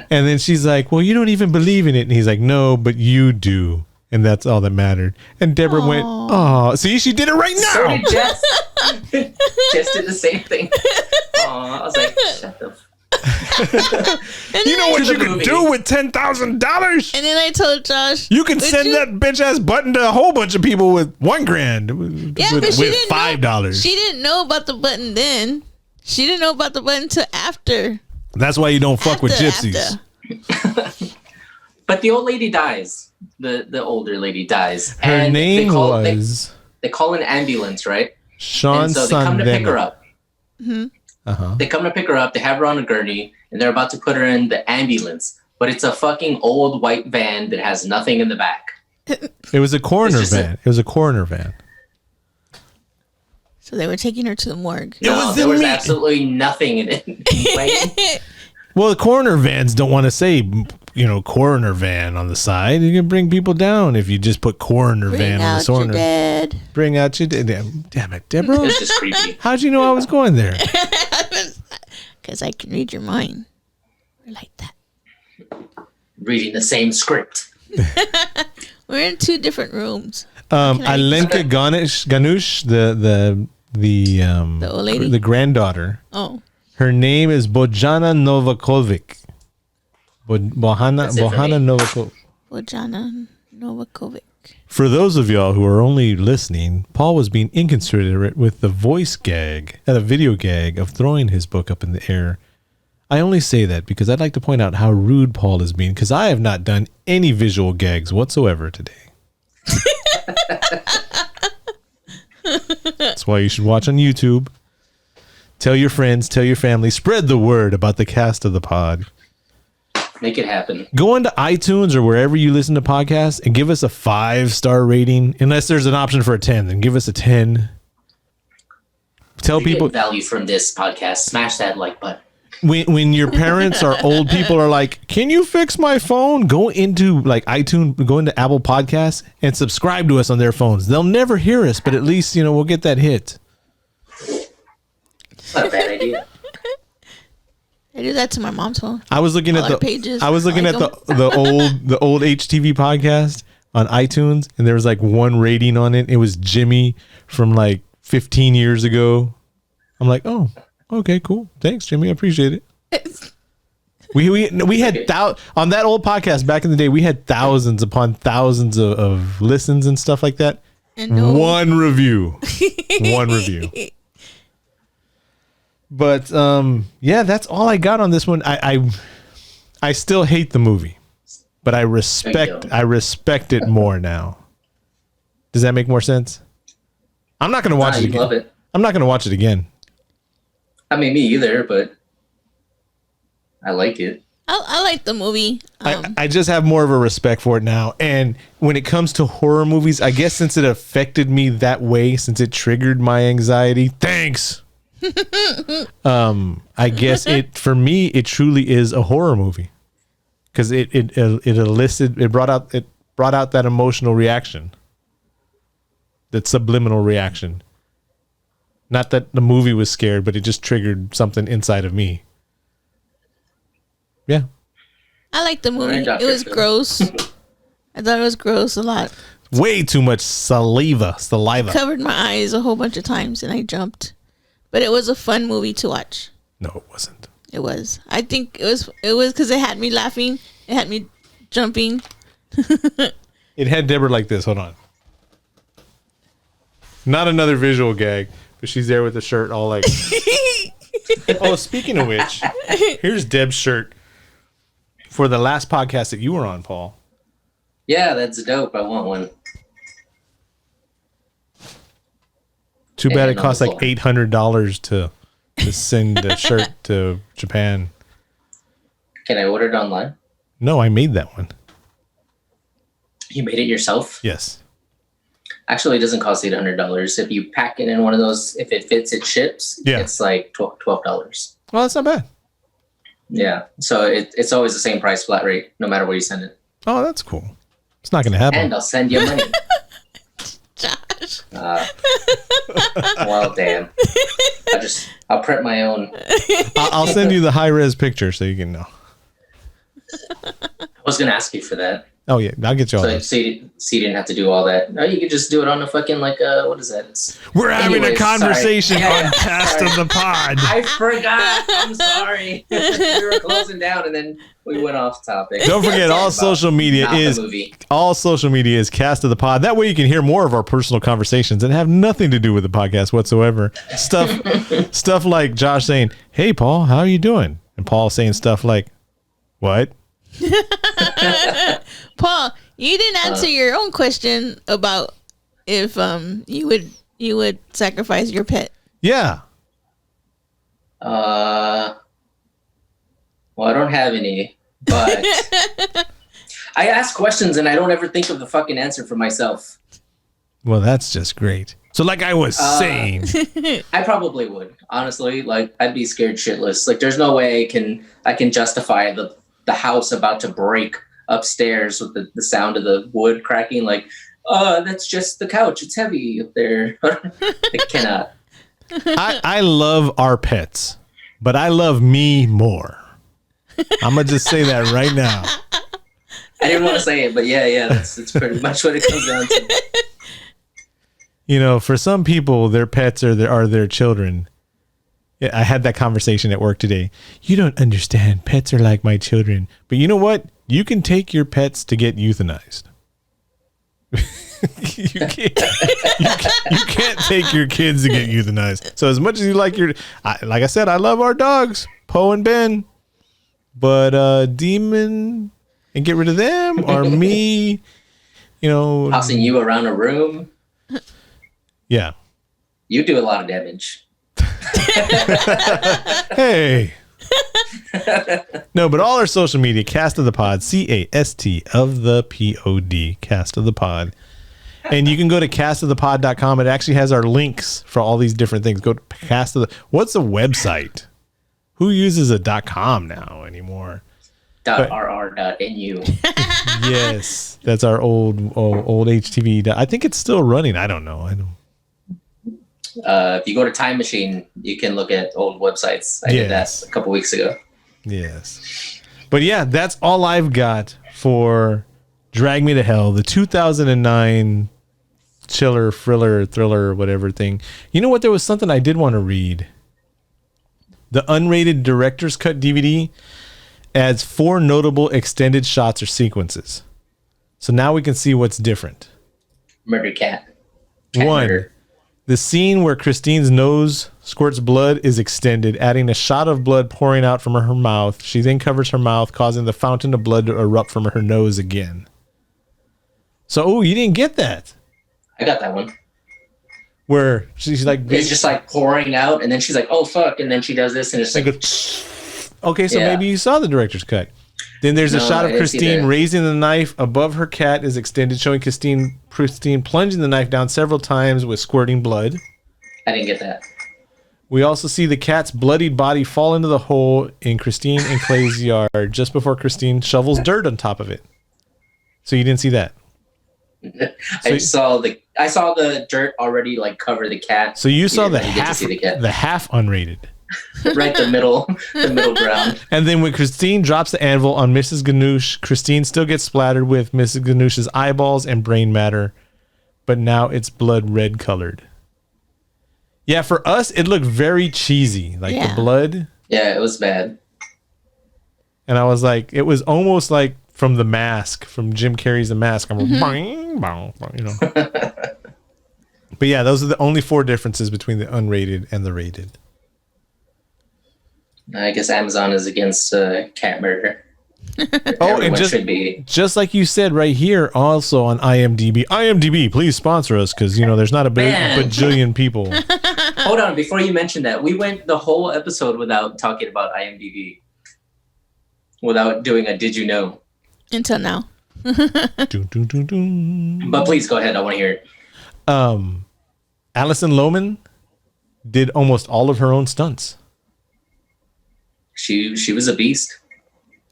And then she's like, well, you don't even believe in it. And he's like, no, but you do. And that's all that mattered. And Deborah went, oh, see, she did it right now. So did Jess. Jess did the same thing. Aw, I was like, shut the You know what To you the can movie. do with $10,000? And then I told Josh, You can "Would send you-" that bitch ass button to a whole bunch of people with $1,000. Yeah, with, but she with didn't $5. know. She didn't know about the button then. She didn't know about the button till after. That's why you don't fuck with gypsies. After. But the old lady dies. The older lady dies. Her And name was they call an ambulance, right? Sean And so they come to pick her Sandena. up. Uh-huh. They come to pick her up. They have her on a gurney, and they're about to put her in the ambulance. But it's a fucking old white van that has nothing in the back. It was a coroner It's just van. It was a coroner van. So they were taking her to the morgue. No, there was absolutely nothing in it. Like, Well, the coroner vans don't want to say, coroner van on the side. You can bring people down if you just put coroner Bring van on the out your coroner. dead. Bring out your dead. Damn it, Deborah. it's just creepy. How'd you know I was going there? Because I can read your mind. We're like that. Reading the same script. We're in 2 different rooms. Alenka Ganush, The old lady? the granddaughter. Oh. Her name is Bojana Novakovic. Bohana Novakovic. Bojana Novakovic. For those of y'all who are only listening, Paul was being inconsiderate with the voice gag, the video gag of throwing his book up in the air. I only say that because I'd like to point out how rude Paul is being, because I have not done any visual gags whatsoever today. That's why you should watch on YouTube. Tell your friends, tell your family, spread the word about the Cast of the Pod. Make it happen. Go into iTunes or wherever you listen to podcasts and give us a 5-star rating. Unless there's an option for a 10, then give us a 10. Tell You people get value from this podcast. Smash that like button. when your parents or old people are like, "Can you fix my phone?" Go into like iTunes, go into Apple Podcasts and subscribe to us on their phones. They'll never hear us, but at least we'll get that hit. It's not a bad idea. I do that to my mom's phone. I was looking All at our the pages, I was looking I at like the old HTV podcast on iTunes, and there was like 1 rating on it. It was Jimmy from like 15 years ago. I'm like, oh, okay, cool. Thanks, Jimmy. I appreciate it. We had on that old podcast back in the day. We had thousands upon thousands of listens and stuff like that. And no- 1 review, 1 review. But yeah, that's all I got on this one. I still hate the movie, but I respect it more now. Does that make more sense? I'm not going to watch it again. Love it. I'm not going to watch it again. I mean, me either, but I like it. I like the movie. I just have more of a respect for it now. And when it comes to horror movies, I guess since it affected me that way, since it triggered my anxiety, thanks. I guess for me it truly is a horror movie because it brought out that emotional reaction, that subliminal reaction. Not that the movie was scared, but it just triggered something inside of me. Yeah, I like the movie. Alright, It was Dr. gross. I thought it was gross a lot. way too much saliva. Covered my eyes a whole bunch of times and I jumped. But it was a fun movie to watch. No, it wasn't. It was. I think it was because it had me laughing. It had me jumping. It had Deborah like this. Hold on. Not another visual gag, but she's there with the shirt all like. Oh, speaking of which, here's Deb's shirt for the last podcast that you were on, Paul. Yeah, that's dope. I want one. Too bad it And on costs the like floor. $800 to send the shirt to Japan. Can I order it online? No, I made that one. You made it yourself? Yes. Actually, it doesn't cost $800. If you pack it in one of those, if it fits, it ships. Yeah. It's like $12. Well, that's not bad. Yeah. So it's always the same price, flat rate, no matter where you send it. Oh, that's cool. It's not going to happen. And I'll send you money. Josh. Well, damn. I'll print my own. I'll send you the high-res picture so you can know. I was going to ask you for that. Oh, yeah. I'll get you all that. So you didn't have to do all that. No, you could just do it on a fucking, like, what is that? We're having a Anyways, conversation sorry. on Cast of the Pod. I forgot. I'm sorry. We were closing down and then we went off topic. Don't forget, all social media Not the is movie. Cast of the Pod. That way you can hear more of our personal conversations that have nothing to do with the podcast whatsoever. Stuff like Josh saying, "Hey, Paul, how are you doing?" And Paul saying stuff like, "What?" Paul, you didn't answer your own question about if you would sacrifice your pet. Yeah. Well, I don't have any, but I ask questions and I don't ever think of the fucking answer for myself. Well, that's just great. So like I was saying, I probably would, honestly. Like, I'd be scared shitless. Like, there's no way I can justify the house about to break upstairs with the sound of the wood cracking. Like, that's just the couch. It's heavy up there. I cannot. I love our pets, but I love me more. I'm gonna just say that right now. I didn't want to say it, but yeah, that's pretty much what it comes down to. You know, for some people, their pets are their children. Yeah, I had that conversation at work today. You don't understand. Pets are like my children. But you know what? You can take your pets to get euthanized. you can't take your kids to get euthanized. So as much as you like like I said, I love our dogs, Poe and Ben. But Demon and get rid of them, or me, Tossing you around a room. Yeah. You do a lot of damage. Hey. No, but all our social media, Cast of the Pod, CAST of the POD, Cast of the Pod. And you can go to castofthepod.com. It actually has our links for all these different things. Go to what's the website? Who uses a .com now anymore? .rr.nu. Yes, that's our old HTV. I think it's still running. I don't know. If you go to Time Machine, you can look at old websites. I did that a couple weeks ago. Yes. But yeah, that's all I've got for Drag Me to Hell, the 2009 chiller, thriller, whatever thing. You know what? There was something I did want to read. The unrated director's cut DVD adds 4 notable extended shots or sequences. So now we can see what's different. Murder cat. 1. Murder. The scene where Christine's nose squirts blood is extended, adding a shot of blood pouring out from her mouth. She then covers her mouth, causing the fountain of blood to erupt from her nose again. So, you didn't get that. I got that one. Where she's like... It's just like pouring out, and then she's like, oh, fuck, and then she does this, and it's like... Okay, so maybe you saw the director's cut. Then there's a shot of Christine raising the knife above her cat is extended, showing Christine plunging the knife down several times with squirting blood. I didn't get that. We also see the cat's bloodied body fall into the hole in Christine and Clay's yard just before Christine shovels dirt on top of it. So you didn't see that? I saw the dirt already like cover the cat. So you saw the half unrated. Right, the middle ground. And then when Christine drops the anvil on Mrs. Ganoush, Christine still gets splattered with Mrs. Ganoush's eyeballs and brain matter, but now it's blood red colored. Yeah, for us, it looked very cheesy, like the blood. Yeah, it was bad. And I was like, it was almost like from The Mask, from Jim Carrey's The Mask. Bang, bang, But yeah, those are the only 4 differences between the unrated and the rated. I guess Amazon is against cat murder. And just like you said right here, also on IMDb, please sponsor us because there's not a bajillion people. Hold on, before you mention that, we went the whole episode without talking about IMDb, without doing a did you know until now. But please go ahead, I want to hear it. Alison Lohman did almost all of her own stunts. She was a beast.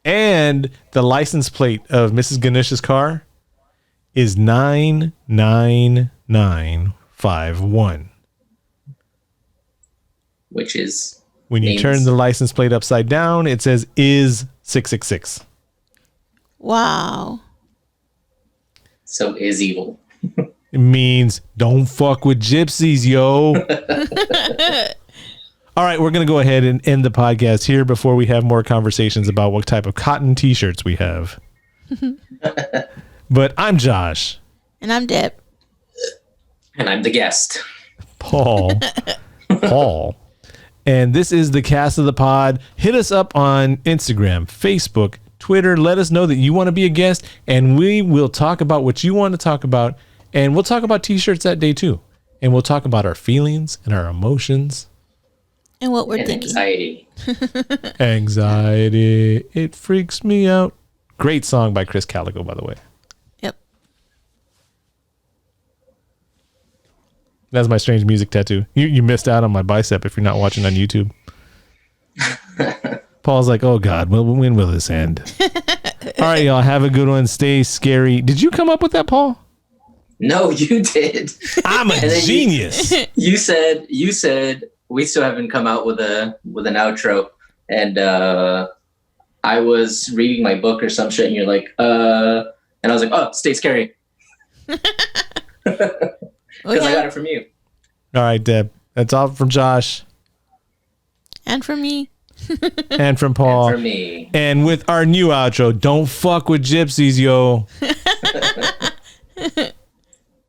And the license plate of Mrs. Ganoush's car is 99951. Which is... When you turn the license plate upside down, it says is 666. Wow. So is evil. It means don't fuck with gypsies, yo. All right, we're going to go ahead and end the podcast here before we have more conversations about what type of cotton t-shirts we have. But I'm Josh. And I'm Deb. And I'm the guest. Paul. And this is the Cast of the Pod. Hit us up on Instagram, Facebook, Twitter. Let us know that you want to be a guest, and we will talk about what you want to talk about. And we'll talk about t-shirts that day too. And we'll talk about our feelings and our emotions. And what we're thinking. Anxiety. Anxiety. It freaks me out. Great song by Chris Calico, by the way. Yep. That's my strange music tattoo. You missed out on my bicep if you're not watching on YouTube. Paul's like, oh God, when will this end? All right, y'all, have a good one. Stay scary. Did you come up with that, Paul? No, you did. I'm a genius. You said we still haven't come out with an outro, and I was reading my book or some shit, and you're like, and I was like, oh, stay scary, because I got it from you. All right, Deb. That's all from Josh. And from me. And from Paul. And from me. And with our new outro, don't fuck with gypsies, yo.